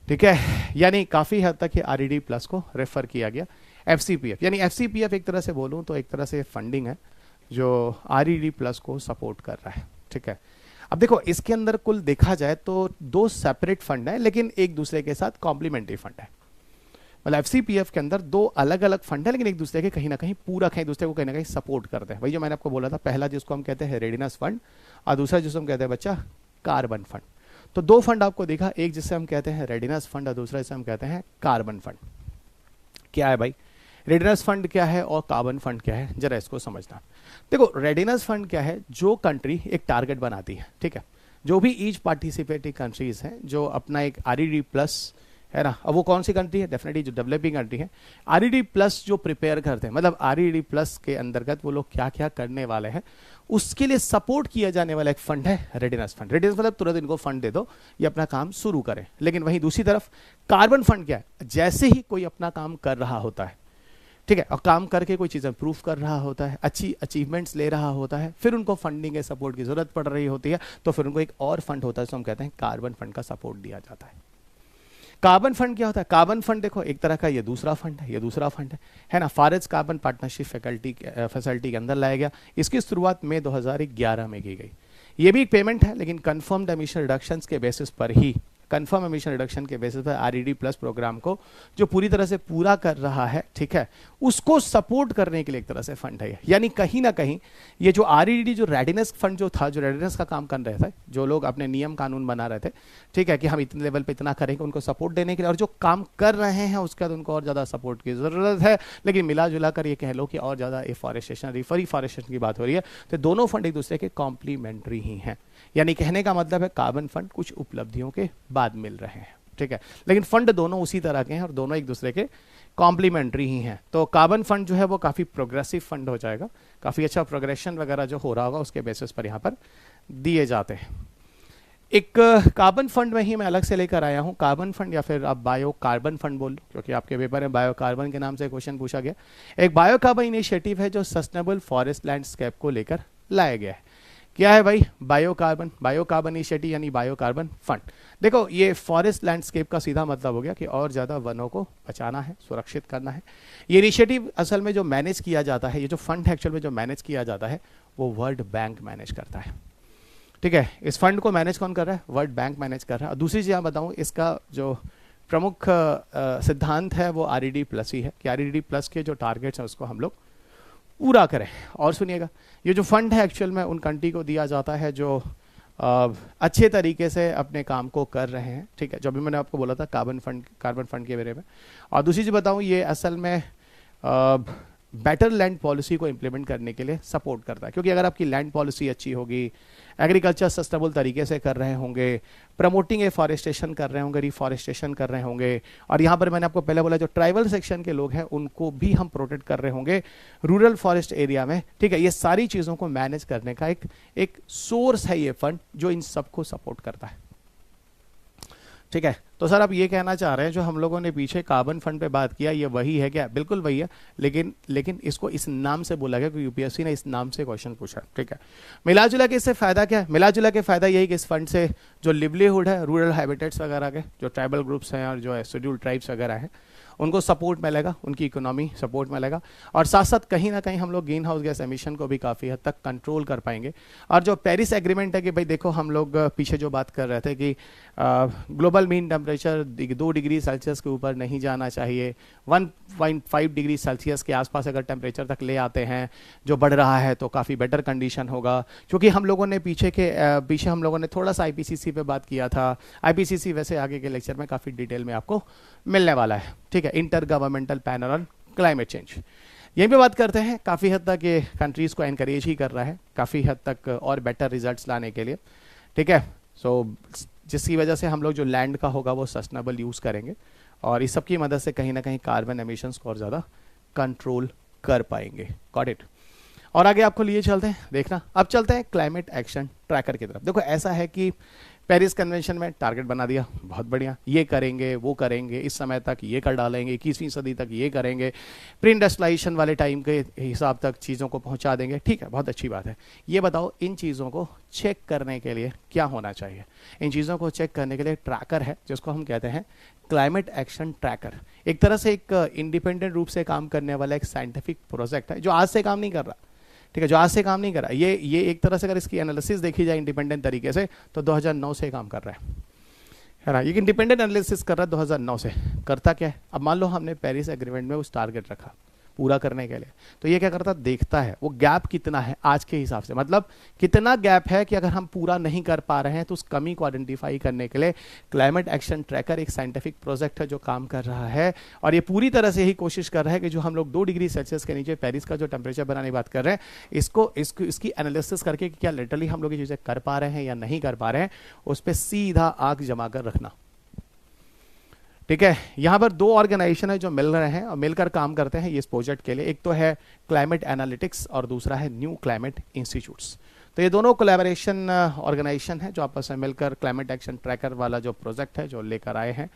ठीक है। यानी काफ़ी हद तक ये आरईडी प्लस को रेफर किया गया। FCPF यानी FCPF एक तरह से बोलूँ तो एक तरह से फंडिंग है जो आरईडी प्लस को सपोर्ट कर रहा है, ठीक है। अब देखो इसके अंदर कुल देखा जाए तो दो सेपरेट फंड है लेकिन एक दूसरे के साथ कॉम्प्लीमेंट्री फंड है। मतलब एफसीपीएफ के अंदर दो अलग अलग फंड है लेकिन एक दूसरे के कहीं ना कहीं पूरक है, एक दूसरे को कहीं ना कहीं सपोर्ट करते हैं। वही जो मैंने आपको बोला था, पहला जिसको हम कहते हैं रेडिनेस फंड और दूसरा जिसको हम कहते हैं बच्चा कार्बन फंड। तो दो फंड आपको देखा, एक जिसे हम कहते हैं रेडिनेस फंड और दूसरा जिसे हम कहते हैं कार्बन फंड। क्या है भाई रेडिनेस फंड क्या है और कार्बन फंड क्या है, जरा इसको समझना। देखो रेडिनेस फंड क्या है, जो कंट्री एक टारगेट बनाती है, ठीक है, जो भी ईच पार्टिसिपेटिंग कंट्रीज हैं जो अपना एक आरईडी प्लस है ना, अब वो कौन सी कंट्री है, डेफिनेटली जो डेवलपिंग कंट्री है, आरईडी प्लस जो प्रिपेयर करते हैं, मतलब आरईडी प्लस के अंतर्गत वो लोग क्या क्या करने वाले हैं उसके लिए सपोर्ट किया जाने वाला एक फंड है रेडिनेस फंड। रेडिनेस मतलब तुरंत इनको फंड दे दो, ये अपना काम शुरू करें। लेकिन वहीं दूसरी तरफ कार्बन फंड क्या है, जैसे ही कोई अपना काम कर रहा होता है, ठीक है, और काम करके कोई चीज़ इंप्रूव कर रहा होता है, अच्छी अचीवमेंट्स ले रहा होता है, फिर उनको फंडिंग के सपोर्ट की जरूरत पड़ रही होती है, तो फिर उनको एक और फंड होता है जिसको हम कहते हैं कार्बन फंड का सपोर्ट दिया जाता है। कार्बन फंड क्या होता है, कार्बन फंड देखो एक तरह का ये दूसरा फंड है, ये दूसरा फंड है ना, फॉरेस्ट कार्बन पार्टनरशिप फैसिलिटी के अंदर लाया गया। इसकी शुरुआत मई 2011 में की गई। ये भी एक पेमेंट है लेकिन कंफर्म्ड एमिशन रिडक्शंस के बेसिस पर ही, कंफर्म एमिशन रिडक्शन के बेसिस पर आरईडी प्लस प्रोग्राम को जो पूरी तरह से पूरा कर रहा है, ठीक है, उसको सपोर्ट करने के लिए एक तरह से फंड है। यानी कहीं ना कहीं ये जो आरईडी जो रेडिनेस फंड जो था, जो रेडिनेस का काम कर रहे थे, जो लोग अपने नियम कानून बना रहे थे, ठीक है, कि हम इतने लेवल पे इतना करेंगे, उनको सपोर्ट देने के लिए, और जो काम कर रहे हैं उसके बाद उनको और ज़्यादा सपोर्ट की ज़रूरत है। लेकिन मिला जुला कर ये कह लो कि और ज़्यादा एफॉरेस्टेशन रिफॉरेस्टेशन की बात हो रही है, तो दोनों फंड एक दूसरे के कॉम्प्लीमेंट्री ही हैं। यानी कहने का मतलब है कार्बन फंड कुछ उपलब्धियों के बाद मिल रहे हैं, ठीक है, लेकिन फंड दोनों उसी तरह के हैं और दोनों एक दूसरे के कॉम्प्लीमेंट्री ही हैं। तो कार्बन फंड जो है वो काफ़ी प्रोग्रेसिव फंड हो जाएगा, काफ़ी अच्छा प्रोग्रेशन वगैरह जो हो रहा होगा उसके बेसिस पर यहाँ पर दिए जाते हैं। एक कार्बन फंड में ही मैं अलग से लेकर आया हूँ, कार्बन फंड या फिर आप बायो कार्बन फंड बोल लो, क्योंकि आपके पेपर में बायो कार्बन के नाम से क्वेश्चन पूछा गया। एक बायो कार्बन इनिशिएटिव है जो सस्टेनेबल फॉरेस्ट लैंडस्केप को लेकर लाया गया है। क्या है भाई बायो कार्बन इनिशिएटिव यानी बायो कार्बन फंड। देखो ये फॉरेस्ट लैंडस्केप का सीधा मतलब हो गया कि और ज़्यादा वनों को बचाना है, सुरक्षित करना है। ये इनिशिएटिव असल में जो मैनेज किया जाता है, ये जो फंड है एक्चुअल में जो मैनेज किया जाता है वो वर्ल्ड बैंक मैनेज करता है, ठीक है। इस फंड को मैनेज कौन कर रहा है, वर्ल्ड बैंक मैनेज कर रहा है। और दूसरी चीज़ बताऊँ, इसका जो प्रमुख सिद्धांत है वो आरईडी प्लस ही है, कि आरईडी प्लस के जो टारगेट्स हैं उसको हम लोग पूरा करें। और सुनिएगा, ये जो फंड है एक्चुअल में उन कंट्री को दिया जाता है जो अच्छे तरीके से अपने काम को कर रहे हैं, ठीक है, जो भी मैंने आपको बोला था कार्बन फंड के बारे में। और दूसरी चीज़ बताऊँ, ये असल में बेटर लैंड पॉलिसी को इम्प्लीमेंट करने के लिए सपोर्ट करता है, क्योंकि अगर आपकी लैंड पॉलिसी अच्छी होगी, एग्रीकल्चर सस्टेनेबल तरीके से कर रहे होंगे, प्रमोटिंग एफॉरेस्टेशन कर रहे होंगे, रिफॉरेस्टेशन कर रहे होंगे, और यहाँ पर मैंने आपको पहले बोला जो ट्राइबल सेक्शन के लोग हैं उनको भी हम प्रोटेक्ट कर रहे होंगे रूरल फॉरेस्ट एरिया में, ठीक है। ये सारी चीज़ों को मैनेज करने का एक सोर्स है ये फंड जो इन सबको सपोर्ट करता है, ठीक है। तो सर आप ये कहना चाह रहे हैं जो हम लोगों ने पीछे कार्बन फंड पे बात किया ये वही है क्या, बिल्कुल वही है, लेकिन इसको इस नाम से बोला गया क्योंकि यूपीएससी ने इस नाम से क्वेश्चन पूछा, ठीक है। मिला जुला के इससे फायदा क्या है, मिला जुला के फायदा यही कि इस फंड से जो लिवलीहुड है, रूरल हैबिटेट्स वगैरह के जो ट्राइबल ग्रुप्स हैं और जो है शेड्यूल्ड ट्राइब्स वगैरह हैं उनको सपोर्ट मिलेगा, उनकी इकोनॉमी सपोर्ट मिलेगा, और साथ साथ कहीं ना कहीं हम लोग ग्रीन हाउस गैस एमिशन को भी काफ़ी हद तक कंट्रोल कर पाएंगे। और जो पेरिस एग्रीमेंट है कि भाई देखो हम लोग पीछे जो बात कर रहे थे कि global mean temperature 2 degree Celsius के ऊपर नहीं जाना चाहिए, 1.5 डिग्री सेल्सियस के आसपास अगर टेम्परेचर तक ले आते हैं जो बढ़ रहा है तो काफ़ी बेटर कंडीशन होगा। क्योंकि हम लोगों ने पीछे हम लोगों ने थोड़ा सा आईपीसीसी पे बात किया था, आईपीसीसी वैसे आगे के लेक्चर में काफ़ी डिटेल में आपको मिलने वाला है, ठीक है, inter governmental panel on climate change. यहीं पे बात करते हैं, काफ़ी हद तक ये कंट्रीज़ को एनकरेज ही कर रहा है काफ़ी हद तक और बेटर रिजल्ट्स लाने के लिए, ठीक है। सो जिसकी वजह से हम लोग जो लैंड का होगा वो सस्टेनेबल यूज़ करेंगे और इस सब की मदद से कहीं ना कहीं कार्बन एमिशंस को और ज़्यादा कंट्रोल कर पाएंगे। Got it. और आगे आपको लिए चलते हैं, देखना अब चलते हैं क्लाइमेट एक्शन ट्रैकर की तरफ। देखो ऐसा है कि पेरिस कन्वेंशन में टारगेट बना दिया, बहुत बढ़िया, ये करेंगे वो करेंगे, इस समय तक ये कर डालेंगे, 21वीं सदी तक ये करेंगे, प्री इंडस्ट्रियलाइजेशन वाले टाइम के हिसाब तक चीज़ों को पहुंचा देंगे, ठीक है, बहुत अच्छी बात है। ये बताओ इन चीज़ों को चेक करने के लिए क्या होना चाहिए। इन चीज़ों को चेक करने के लिए ट्रैकर है जिसको हम कहते हैं क्लाइमेट एक्शन ट्रैकर। एक तरह से एक इंडिपेंडेंट रूप से काम करने वाला एक साइंटिफिक प्रोजेक्ट है जो आज से काम नहीं कर रहा, ठीक है, जो आज से काम नहीं कर रहा। ये एक तरह से अगर इसकी एनालिसिस देखी जाए इंडिपेंडेंट तरीके से तो 2009 से काम कर रहा है ना। ये इंडिपेंडेंट एनालिसिस कर रहा है 2009 से। करता क्या है, अब मान लो हमने पेरिस एग्रीमेंट में उस टारगेट रखा पूरा करने के लिए, तो ये क्या करता, देखता है वो गैप कितना है आज के हिसाब से, मतलब कितना गैप है कि अगर हम पूरा नहीं कर पा रहे हैं तो उस कमी को आइडेंटिफाई करने के लिए क्लाइमेट एक्शन ट्रैकर एक साइंटिफिक प्रोजेक्ट है जो काम कर रहा है। और ये पूरी तरह से यही कोशिश कर रहा है कि जो हम लोग 2 डिग्री सेल्सियस के नीचे पेरिस का जो टेम्परेचर बनाने की बात कर रहे हैं, इसकी एनालिसिस करके क्या लिटरली हम लोग ये चीज़ें कर पा रहे हैं या नहीं कर पा रहे हैं, उस पर सीधा आंख जमा कर रखना। ठीक है, यहां पर 2 ऑर्गेनाइजेशन है जो मिल रहे हैं और मिलकर काम करते हैं ये इस प्रोजेक्ट के लिए। एक तो है क्लाइमेट एनालिटिक्स और दूसरा है न्यू क्लाइमेट इंस्टीट्यूट्स। तो ये दोनों कोलैबोरेशन ऑर्गेनाइजेशन है जो आपस में मिलकर क्लाइमेट एक्शन ट्रैकर वाला जो प्रोजेक्ट है जो लेकर आए हैं।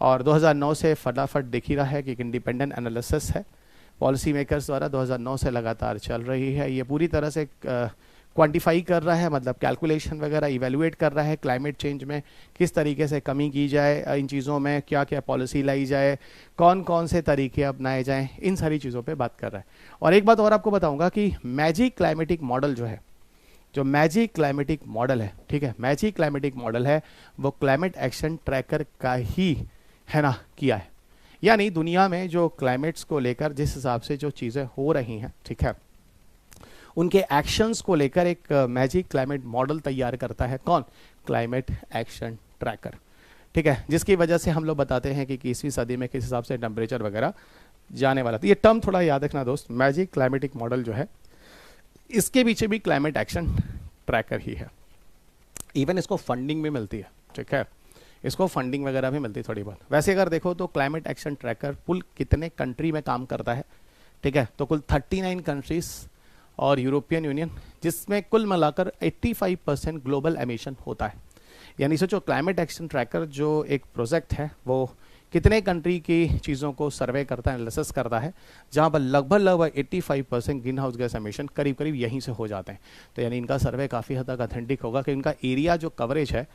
और 2009 से फटाफट दिख ही रहा है कि एक इंडिपेंडेंट एनालिसिस है पॉलिसी मेकर्स द्वारा 2009 से लगातार चल रही है। ये पूरी तरह से क्वांटिफाई कर रहा है, मतलब कैलकुलेशन वगैरह इवेलुएट कर रहा है क्लाइमेट चेंज में किस तरीके से कमी की जाए, इन चीज़ों में क्या क्या पॉलिसी लाई जाए, कौन कौन से तरीके अपनाए जाएं, इन सारी चीज़ों पे बात कर रहा है। और एक बात और आपको बताऊंगा कि मैजिक क्लाइमेटिक मॉडल जो है, जो मैजिक क्लाइमेटिक मॉडल है, ठीक है, मैजिक क्लाइमेटिक मॉडल है वो क्लाइमेट एक्शन ट्रैकर का ही है ना किया है। यानी दुनिया में जो क्लाइमेट्स को लेकर जिस हिसाब से जो चीज़ें हो रही हैं, ठीक है, उनके एक्शंस को लेकर एक मैजिक क्लाइमेट मॉडल तैयार करता है। कौन? Climate action tracker. ठीक है, जिसकी वजह से हम लोग बताते हैं कि 21वीं सदी में किस हिसाब से टेम्परेचर वगैरह जाने वाला। तो ये टर्म थोड़ा याद रखना दोस्त, मैजिक क्लाइमेटिक मॉडल जो है इसके पीछे भी क्लाइमेट एक्शन ट्रैकर ही है। इवन इसको फंडिंग भी मिलती है, ठीक है, इसको फंडिंग वगैरह भी मिलती है थोड़ी बहुत। वैसे अगर देखो तो क्लाइमेट एक्शन ट्रैकर कुल कितने कंट्री में काम करता है, ठीक है, तो कुल 39 कंट्रीज और यूरोपियन यूनियन, जिसमें कुल मिलाकर 85% ग्लोबल एमिशन होता है। यानी सोचो क्लाइमेट एक्शन ट्रैकर जो एक प्रोजेक्ट है वो कितने कंट्री की चीज़ों को सर्वे करता है, एनालिसिस करता है, जहाँ पर लगभग 85% ग्रीन हाउस गैस एमिशन करीब करीब यहीं से हो जाते हैं। तो यानी इनका सर्वे काफ़ी हद तक ऑथेंटिक होगा कि इनका एरिया जो कवरेज है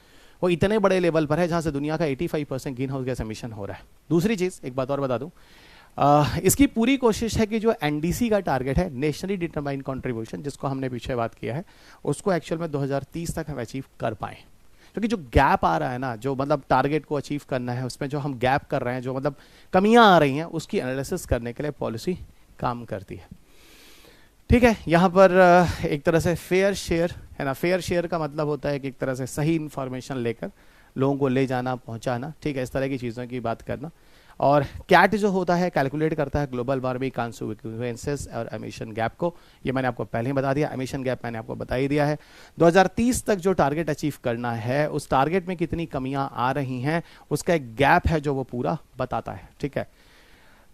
वो इतने बड़े लेवल पर है जहाँ से दुनिया का 85% ग्रीन हाउस गैस एमिशन हो रहा है। दूसरी चीज़ एक बात और बता दूँ, इसकी पूरी कोशिश है कि जो एनडीसी का टारगेट है, नेशनली डिटरमाइंड कंट्रीब्यूशन, जिसको हमने पीछे बात किया है, उसको एक्चुअल में 2030 तक हम अचीव कर पाएँ। क्योंकि जो गैप आ रहा है ना, जो मतलब टारगेट को अचीव करना है उसमें जो हम गैप कर रहे हैं, जो मतलब कमियां आ रही हैं, उसकी एनालिसिस करने के लिए पॉलिसी काम करती है। ठीक है, यहाँ पर एक तरह से फेयर शेयर है ना, फेयर शेयर का मतलब होता है कि एक तरह से सही इंफॉर्मेशन लेकर लोगों को ले जाना, पहुँचाना, ठीक है, इस तरह की चीज़ों की बात करना। और कैट जो होता है कैलकुलेट करता है ग्लोबल वार्मिंग कॉन्सिक्वेंसेस और एमिशन गैप को। ये मैंने आपको पहले ही बता दिया, एमिशन गैप मैंने आपको बता ही दिया है। 2030 तक जो टारगेट अचीव करना है, उस टारगेट में कितनी कमियां आ रही हैं, उसका एक गैप है जो वो पूरा बताता है। ठीक है,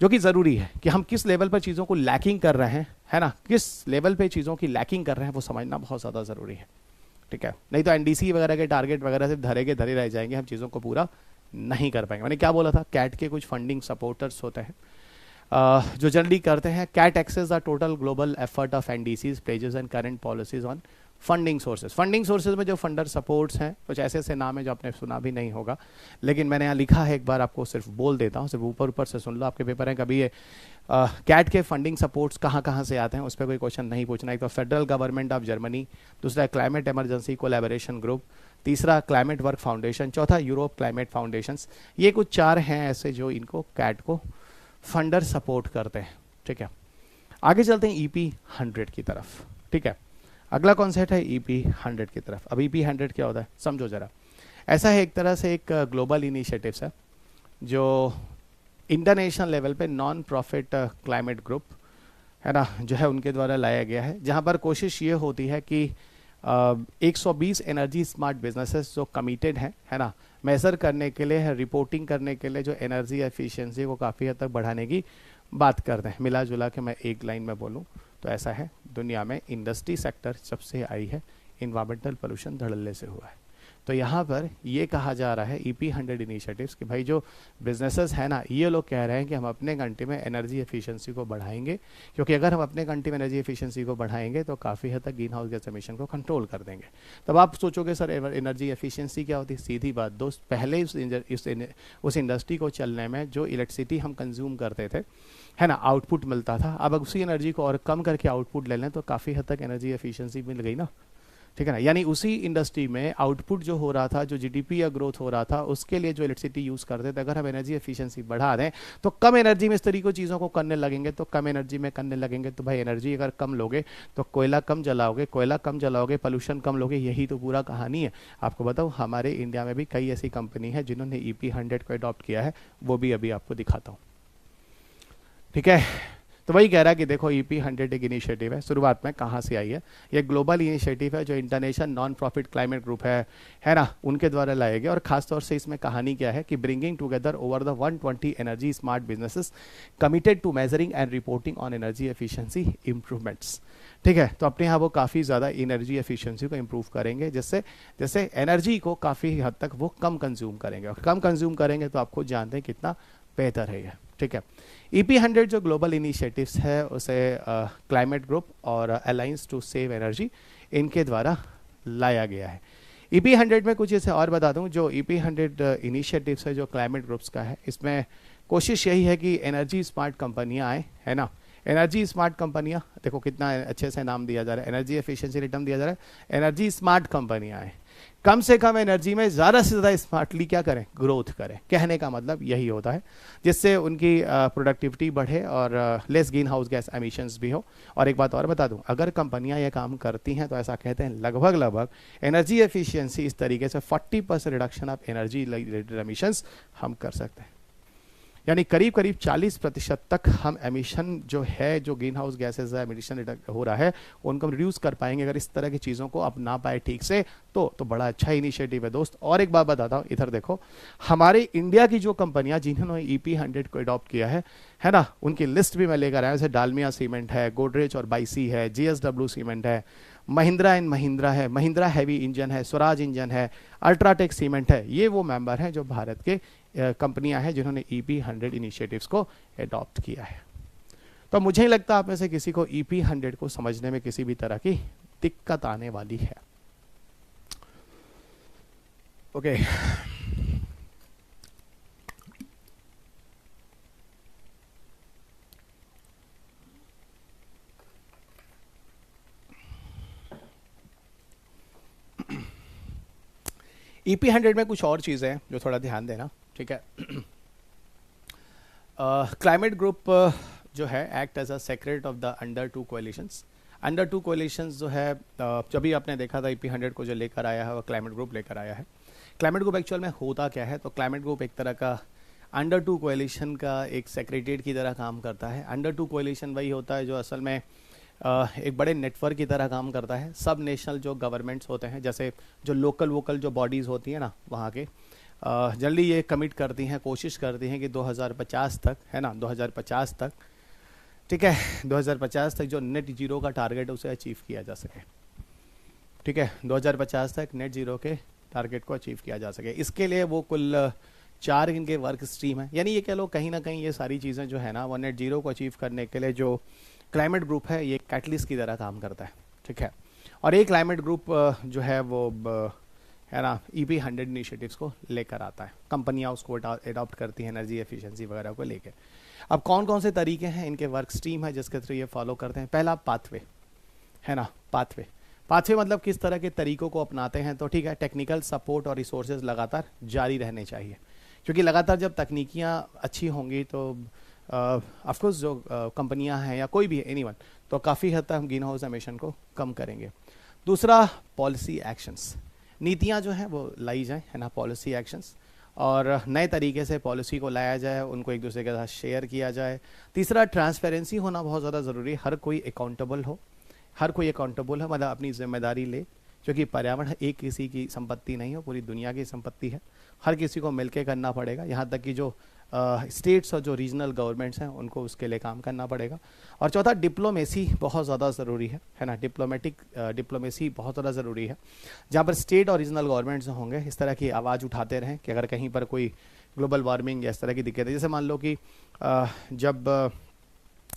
जो कि ज़रूरी है कि हम किस लेवल पर चीज़ों को लैकिंग कर रहे हैं, है ना, किस लेवल पे चीज़ों की लैकिंग कर रहे हैं वो समझना बहुत ज़्यादा ज़रूरी है। ठीक है, नहीं तो एनडीसी वगैरह के टारगेट वगैरह सिर्फ धरे के धरे रह जाएंगे, हम चीज़ों को पूरा नहीं कर पाएंगे। मैंने क्या बोला था, कैट के कुछ फंडिंग सपोर्टर्स होते हैं जो जनरली करते हैं। CAT access the total global effort of NDCs pages and current policies on funding sources. Funding sources में जो फंडर सपोर्ट्स हैं, कुछ ऐसे ऐसे नाम है जो आपने सुना भी नहीं होगा, लेकिन मैंने यहाँ लिखा है, एक बार आपको सिर्फ बोल देता हूँ, सिर्फ ऊपर ऊपर से सुन लो, आपके पेपर है कभी ये कैट के फंडिंग सपोर्ट्स कहाँ कहाँ से आते हैं उस पर कोई क्वेश्चन नहीं पूछना। एक तो फेडरल गवर्नमेंट ऑफ जर्मनी, दूसरा क्लाइमेट इमरजेंसी कोलैबोरेशन ग्रुप, तीसरा क्लाइमेट वर्क फाउंडेशन, चौथा यूरोप क्लाइमेट फाउंडेशंस। ये कुछ 4 हैं ऐसे जो इनको कैट को फंडर सपोर्ट करते हैं। ठीक है, आगे चलते हैं ईपी 100 की तरफ। ठीक है, अगला कॉन्सेप्ट है ईपी 100 की तरफ। अब ईपी 100 क्या होता है समझो जरा। ऐसा है, एक तरह से एक ग्लोबल इनिशिएटिव्स है जो इंटरनेशनल लेवल पे नॉन प्रॉफिट क्लाइमेट ग्रुप है ना, जो है उनके द्वारा लाया गया है, जहाँ पर कोशिश ये होती है कि 120 एनर्जी स्मार्ट बिजनेसेस जो कमिटेड हैं, है ना, मेजर करने के लिए, रिपोर्टिंग करने के लिए, जो एनर्जी एफिशिएंसी को काफ़ी हद तक बढ़ाने की बात करते हैं। मिला जुला के मैं एक लाइन में बोलूँ तो ऐसा है, दुनिया में इंडस्ट्री सेक्टर जब से आई है इन्वायरमेंटल पोल्यूशन धड़ल्ले से हुआ है। तो यहाँ पर ये कहा जा रहा है EP100 इनिशिएटिव्स कि भाई जो बिजनेसेस है ना, ये लोग कह रहे हैं कि हम अपने कंट्री में एनर्जी एफिशिएंसी को बढ़ाएंगे, क्योंकि अगर हम अपने कंट्री में एनर्जी एफिशिएंसी को बढ़ाएंगे तो काफ़ी हद तक ग्रीन हाउस गैस एमिशन को कंट्रोल कर देंगे। तब आप सोचोगे सर एनर्जी एफिशिएंसी क्या होती है? सीधी बात दोस्त, पहले उस इंडस्ट्री को चलने में जो इलेक्ट्रिसिटी हम कंज्यूम करते थे, है ना, आउटपुट मिलता था, अब उसी एनर्जी को और कम करके आउटपुट ले लें तो काफ़ी हद तक एनर्जी एफिशिएंसी मिल गई ना, ठीक है ना। यानी उसी इंडस्ट्री में आउटपुट जो हो रहा था, जो जीडीपी या ग्रोथ हो रहा था, उसके लिए जो इलेक्ट्रिसिटी यूज़ करते थे, अगर हम एनर्जी एफिशिएंसी बढ़ा दें तो कम एनर्जी में इस तरीके की चीज़ों को करने लगेंगे, तो कम एनर्जी में करने लगेंगे तो भाई एनर्जी अगर कम लोगे तो कोयला कम जलाओगे, पोल्यूशन कम लोगे, यही तो पूरा कहानी है। आपको बताऊँ, हमारे इंडिया में भी कई ऐसी कंपनी है जिन्होंने EP100 को अडॉप्ट किया है, वो भी अभी आपको दिखाता हूँ, ठीक है। तो वही कह रहा है कि देखो EP100 एक इनिशिएटिव है, शुरुआत में कहाँ से आई है, ये ग्लोबल इनिशिएटिव है जो international non profit climate group है ना, उनके द्वारा लाए गए। और खासतौर से इसमें कहानी क्या है कि bringing together over the 120 energy smart businesses committed to measuring and reporting on energy efficiency improvements, ठीक है। तो अपने यहाँ वो काफ़ी ज़्यादा एनर्जी एफिशिएंसी को इम्प्रूव करेंगे, जैसे एनर्जी को काफ़ी हद तक वो कम कंज्यूम करेंगे, और कम कंज्यूम करेंगे तो आपको जानते हैं कितना बेहतर है ये, ठीक है। EP100 जो ग्लोबल इनिशिएटिव्स है उसे क्लाइमेट ग्रुप और अलायंस टू सेव एनर्जी, इनके द्वारा लाया गया है। EP100 में कुछ इसे और बता दूं, जो EP100 इनिशिएटिव्स है जो क्लाइमेट ग्रुप्स का है, इसमें कोशिश यही है कि एनर्जी स्मार्ट कंपनियां आए, है ना। एनर्जी स्मार्ट कंपनियां, देखो कितना अच्छे से नाम दिया जा रहा है, एनर्जी एफिशिएंसी रिटर्न दिया जा रहा है, एनर्जी स्मार्ट कंपनियां आए, कम से कम एनर्जी में ज़्यादा से ज़्यादा स्मार्टली क्या करें, ग्रोथ करें। कहने का मतलब यही होता है, जिससे उनकी प्रोडक्टिविटी बढ़े और less green house gas emissions भी हो। और एक बात और बता दूं, अगर कंपनियां ये काम करती हैं तो ऐसा कहते हैं लगभग एनर्जी एफिशिएंसी इस तरीके से 40% reduction of energy related emissions हम कर सकते हैं, यानी करीब 40% तक हम एमिशन जो है, जो ग्रीन हाउस गैसेज एमिशन हो रहा है, उनको हम रिड्यूस कर पाएंगे अगर इस तरह की चीज़ों को अपना पाए ठीक से, तो बड़ा अच्छा इनिशिएटिव है दोस्त। और एक बात बताता हूँ, इधर देखो, हमारे इंडिया की जो कंपनियां जिन्होंने EP100 को अडॉप्ट किया है ना, उनकी लिस्ट भी मैं लेकर आया, जैसे डालमिया सीमेंट है, गोदरेज और बाइसी है, JSW सीमेंट है, महिंद्रा एंड महिंद्रा है, महिंद्रा हैवी इंजन है, स्वराज इंजन है, अल्ट्राटेक सीमेंट है। ये वो मेंबर हैं जो भारत के कंपनियां हैं जिन्होंने EP100 इनिशिएटिव्स को अडॉप्ट किया है। तो मुझे नहीं लगता आप में से किसी को EP100 को समझने में किसी भी तरह की दिक्कत आने वाली है, ओके। EP100 में कुछ और चीज़ें हैं जो थोड़ा ध्यान देना, ठीक है। क्लाइमेट ग्रुप जो है act as a secretary of the under two coalitions जो है, जब भी आपने देखा था EP100 को जो लेकर आया है वो क्लाइमेट ग्रुप लेकर आया है। क्लाइमेट ग्रुप एक्चुअल में होता क्या है, तो क्लाइमेट ग्रुप एक तरह का अंडर टू कोलिशन का एक सेक्रेटरीट की तरह काम करता है। अंडर टू कोलिशन वही होता है जो असल में एक बड़े नेटवर्क की तरह काम करता है। सब नेशनल जो गवर्नमेंट्स होते हैं, जैसे जो लोकल वोकल जो बॉडीज़ होती हैं ना, वहाँ के जल्दी ये कमिट करती हैं, कोशिश करती हैं कि 2050 तक, है ना, 2050 तक, ठीक है, 2050 तक जो नेट जीरो का टारगेट है उसे अचीव किया जा सके, ठीक है, 2050 तक नेट जीरो के टारगेट को अचीव किया जा सके। इसके लिए वो कुल 4 इनके वर्क स्ट्रीम है, यानी ये कह लो कहीं ना कहीं ये सारी चीज़ें जो है ना, वो नेट जीरो को अचीव करने के लिए जो क्लाइमेट ग्रुप है ये कैटलिस्ट की तरह काम करता है, ठीक है। और ये क्लाइमेट ग्रुप जो है वो है ना EP100 इनिशिएटिव्स को लेकर आता है, कंपनियां उसको अडॉप्ट करती हैं एनर्जी एफिशिएंसी वगैरह को लेकर। अब कौन कौन से तरीके हैं, इनके वर्क स्ट्रीम है जिसके थ्रू ये फॉलो करते हैं। पहला पाथवे, है ना, पाथवे मतलब किस तरह के तरीकों को अपनाते हैं, तो ठीक है, टेक्निकल सपोर्ट और रिसोर्सेज लगातार जारी रहने चाहिए, क्योंकि लगातार जब तकनीकियाँ अच्छी होंगी तो ऑफकोर्स जो कंपनियां हैं या कोई भी एनीवन, तो काफ़ी हद तक हम ग्रीन हाउस एमिशन को कम करेंगे। दूसरा, पॉलिसी एक्शंस, नीतियां जो हैं वो लाई जाए, है ना, पॉलिसी एक्शंस, और नए तरीके से पॉलिसी को लाया जाए, उनको एक दूसरे के साथ शेयर किया जाए। तीसरा, ट्रांसपेरेंसी होना बहुत ज़्यादा ज़रूरी है, हर कोई अकाउंटेबल हो, मतलब अपनी जिम्मेदारी ले, क्योंकि पर्यावरण एक किसी की संपत्ति नहीं हो, पूरी दुनिया की संपत्ति है, हर किसी को मिलके करना पड़ेगा। यहाँ तक कि जो स्टेट्स और जो रीजनल गवर्नमेंट्स हैं उनको उसके लिए काम करना पड़ेगा। और चौथा, डिप्लोमेसी बहुत ज़्यादा ज़रूरी है ना, डिप्लोमेसी बहुत ज़्यादा ज़रूरी है, जहाँ पर स्टेट और रीजनल गवर्नमेंट्स होंगे इस तरह की आवाज़ उठाते रहें कि अगर कहीं पर कोई ग्लोबल वार्मिंग या इस तरह की दिक्कत है। जैसे मान लो कि जब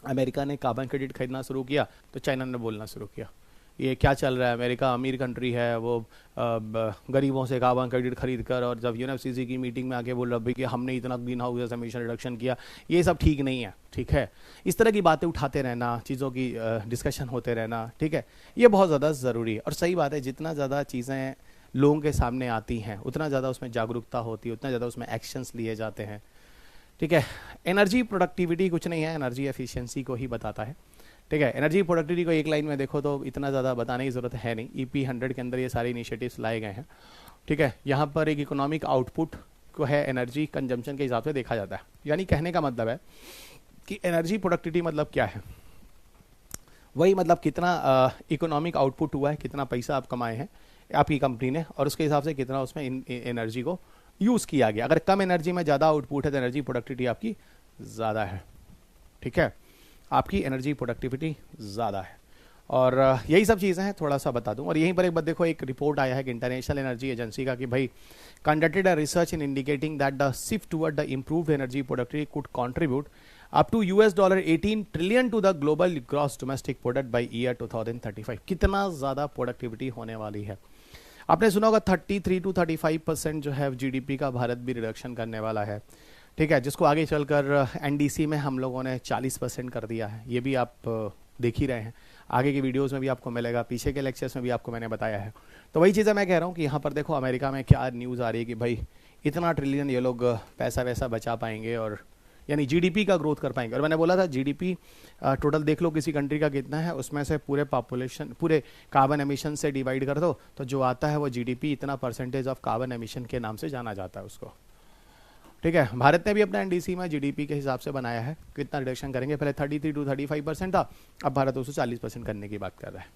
अमेरिका ने कार्बन क्रेडिट खरीदना शुरू किया तो चाइना ने बोलना शुरू किया ये क्या चल रहा है, अमेरिका अमीर कंट्री है, वो गरीबों से कार्बन क्रेडिट खरीद कर, और जब यूएनएफसीसी की मीटिंग में आके बोल रहा है कि हमने इतना ग्रीन हाउस एमिशन रिडक्शन किया, ये सब ठीक नहीं है। ठीक है, इस तरह की बातें उठाते रहना, चीज़ों की डिस्कशन होते रहना, ठीक है, ये बहुत ज़्यादा ज़रूरी है। और सही बात है, जितना ज़्यादा चीज़ें लोगों के सामने आती हैं उतना ज़्यादा उसमें जागरूकता होती है, उतना ज़्यादा उसमें एक्शंस लिए जाते हैं। ठीक है, एनर्जी प्रोडक्टिविटी कुछ नहीं है, एनर्जी एफिशिएंसी को ही बताता है। ठीक है, एनर्जी प्रोडक्टिविटी को एक लाइन में देखो तो इतना ज़्यादा बताने की ज़रूरत है नहीं, ईपी 100 के अंदर ये सारे इनिशिएटिव्स लाए गए हैं। ठीक है, यहाँ पर एक इकोनॉमिक आउटपुट को है एनर्जी कंजम्पशन के हिसाब से देखा जाता है। यानी कहने का मतलब है कि एनर्जी प्रोडक्टिविटी मतलब क्या है, वही मतलब कितना इकोनॉमिक आउटपुट हुआ है, कितना पैसा आप कमाए हैं आपकी कंपनी ने, और उसके हिसाब से कितना उसमें एनर्जी को यूज़ किया गया। अगर कम एनर्जी में ज़्यादा आउटपुट है तो एनर्जी प्रोडक्टिविटी आपकी ज़्यादा है। ठीक है, आपकी एनर्जी प्रोडक्टिविटी ज़्यादा है। और यही सब चीज़ें हैं, थोड़ा सा बता दूं। और यहीं पर एक बात देखो, एक रिपोर्ट आया है कि इंटरनेशनल एनर्जी एजेंसी का कि भाई conducted a research in indicating that the shift toward the improved energy productivity could contribute up to $18 trillion to the global gross domestic product by year 2035। कितना ज़्यादा प्रोडक्टिविटी होने वाली है। आपने सुना होगा 33 to 35% जो है जीडीपी का भारत भी रिडक्शन करने वाला है। ठीक है, जिसको आगे चलकर एनडीसी में हम लोगों ने 40% कर दिया है। ये भी आप देख ही रहे हैं, आगे की वीडियोस में भी आपको मिलेगा, पीछे के लेक्चर्स में भी आपको मैंने बताया है। तो वही चीज़ें मैं कह रहा हूँ कि यहाँ पर देखो अमेरिका में क्या न्यूज़ आ रही है कि भाई इतना ट्रिलियन ये लोग पैसा वैसा बचा पाएंगे, और यानी जीडीपी का ग्रोथ कर पाएंगे। और मैंने बोला था जीडीपी टोटल देख लो किसी कंट्री का कितना है, उसमें से पूरे पॉपुलेशन, पूरे कार्बन एमिशन से डिवाइड कर दो तो जो आता है वो जीडीपी, इतना परसेंटेज ऑफ कार्बन एमिशन के नाम से जाना जाता है उसको। ठीक है, भारत ने भी अपना एनडीसी में जीडीपी के हिसाब से बनाया है, कितना रिडक्शन करेंगे। पहले 33 to 35% था, अब भारत उसको 40% करने की बात कर रहा है।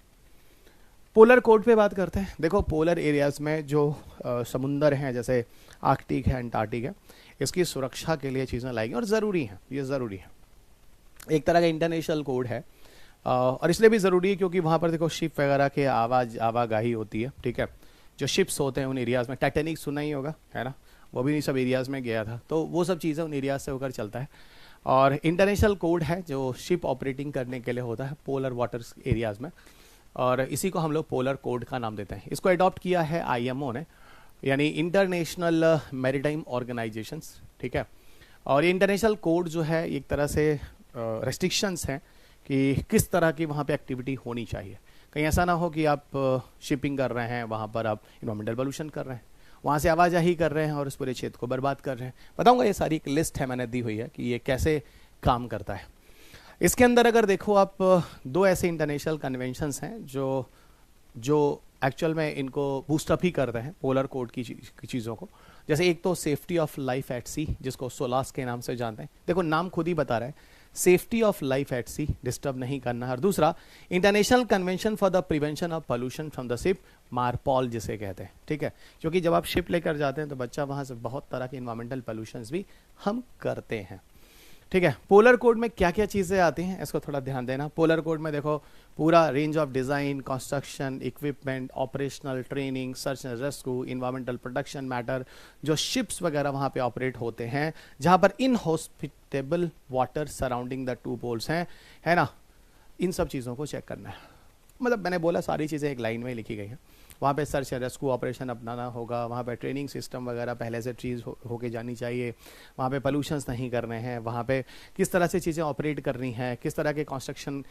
पोलर कोड पे बात करते हैं। देखो पोलर एरियाज में जो समुंदर हैं, जैसे आर्कटिक है, अंटार्कटिक है, इसकी सुरक्षा के लिए चीज़ें लाई गई और ज़रूरी हैं, ये ज़रूरी है। एक तरह का इंटरनेशनल कोड है, और इसलिए भी ज़रूरी है क्योंकि वहाँ पर देखो शिप वगैरह के आवागाही होती है। ठीक है, जो शिप्स होते हैं उन एरियाज़ में, टाइटैनिक सुना ही होगा, है ना, वो भी सब एरियाज़ में गया था, तो वो सब चीज़ें उन एरियाज से होकर चलता है। और इंटरनेशनल कोड है जो शिप ऑपरेटिंग करने के लिए होता है पोलर वाटर्स एरियाज़ में, और इसी को हम लोग पोलर कोड का नाम देते हैं। इसको अडॉप्ट किया है आईएमओ ने, यानी इंटरनेशनल मैरीटाइम ऑर्गेनाइजेशंस। ठीक है, और ये इंटरनेशनल कोड जो है एक तरह से रेस्ट्रिक्शंस हैं कि किस तरह की वहाँ पे एक्टिविटी होनी चाहिए। कहीं ऐसा ना हो कि आप शिपिंग कर रहे हैं, वहाँ पर आप इन्वायरमेंटल पोल्यूशन कर रहे हैं, वहाँ से आवाजाही कर रहे हैं और उस पूरे क्षेत्र को बर्बाद कर रहे हैं। बताऊँगा, ये सारी एक लिस्ट है मैंने दी हुई है कि ये कैसे काम करता है। इसके अंदर अगर देखो आप, दो ऐसे इंटरनेशनल कन्वेंशंस हैं जो एक्चुअल में इनको बूस्टअप ही करते हैं पोलर कोड की चीज़ों को। जैसे एक तो सेफ्टी ऑफ लाइफ एट सी, जिसको सोलास के नाम से जानते हैं। देखो नाम खुद ही बता रहा है, safety of life at sea, disturb नहीं करना है। और दूसरा international convention for the prevention of pollution from the ship, MARPOL जिसे कहते हैं। ठीक है, क्योंकि जब आप शिप लेकर जाते हैं तो बच्चा वहाँ से बहुत तरह के इन्वायरमेंटल पोल्यूशंस भी हम करते हैं। ठीक है, पोलर कोड में क्या क्या चीज़ें आती हैं इसको थोड़ा ध्यान देना। पोलर कोड में देखो पूरा range of design, construction, equipment, operational, training, search and rescue, environmental protection matter, जो शिप्स वगैरह वहाँ पे ऑपरेट होते हैं, जहाँ पर inhospitable water surrounding the two poles हैं, है ना, इन सब चीज़ों को चेक करना है। मतलब मैंने बोला सारी चीज़ें एक लाइन में लिखी गई हैं। वहाँ पे सर्च एंड रेस्क्यू ऑपरेशन अपनाना होगा, वहाँ पे ट्रेनिंग सिस्टम वगैरह पहले से चीज़ होके जानी चाहिए, वहाँ पे पोल्यूशंस नहीं करने हैं, वहाँ पे किस तरह से चीज़ें ऑपरेट करनी है, किस तरह के कंस्ट्रक्शन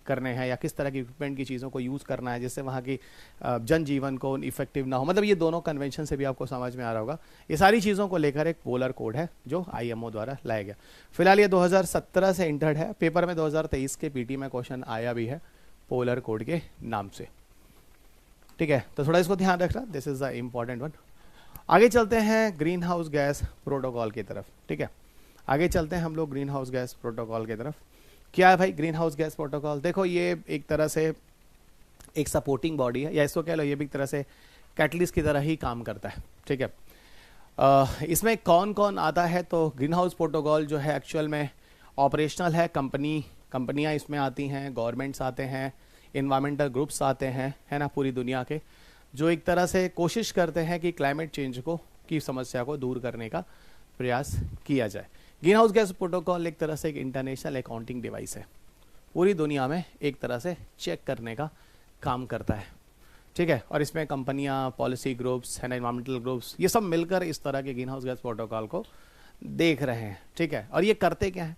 करने हैं, या किस तरह की इक्विपमेंट की चीज़ों को यूज़ करना है जिससे वहाँ की जनजीवन को इफेक्टिव ना हो। मतलब ये दोनों कन्वेंशन से भी आपको समझ में आ रहा होगा। ये सारी चीज़ों को लेकर एक पोलर कोड है जो आईएमओ द्वारा लाया गया। फिलहाल ये 2017 से इंटर्ड है, पेपर में 2023 के पीटी में क्वेश्चन आया भी है पोलर कोड के नाम से। ठीक है, तो थोड़ा इसको ध्यान रखना, this is the important one. आगे चलते हैं ग्रीन हाउस गैस प्रोटोकॉल की तरफ। ठीक है, आगे चलते हैं हम लोग ग्रीन हाउस गैस प्रोटोकॉल की तरफ। क्या है भाई ग्रीन हाउस गैस प्रोटोकॉल? देखो ये एक तरह से एक सपोर्टिंग बॉडी है, या इसको कह लो ये भी एक तरह से कैटलिस्ट की तरह ही काम करता है। ठीक है, इसमें कौन कौन आता है, तो ग्रीन हाउस प्रोटोकॉल जो है एक्चुअल में ऑपरेशनल है, कंपनियां इसमें आती हैं, गवर्नमेंट्स आते हैं, इन्वायरमेंटल ग्रुप्स आते हैं, है ना, पूरी दुनिया के, जो एक तरह से कोशिश करते हैं कि क्लाइमेट चेंज को की समस्या को दूर करने का प्रयास किया जाए। ग्रीन हाउस गैस प्रोटोकॉल एक तरह से एक इंटरनेशनल अकाउंटिंग डिवाइस है, पूरी दुनिया में एक तरह से चेक करने का काम करता है, ठीक है। और इसमें कंपनियां, पॉलिसी ग्रुप्स, है ना, इन्वायरमेंटल ग्रुप्स, ये सब मिलकर इस तरह के ग्रीन हाउस गैस प्रोटोकॉल को देख रहे हैं, ठीक है। और ये करते क्या है,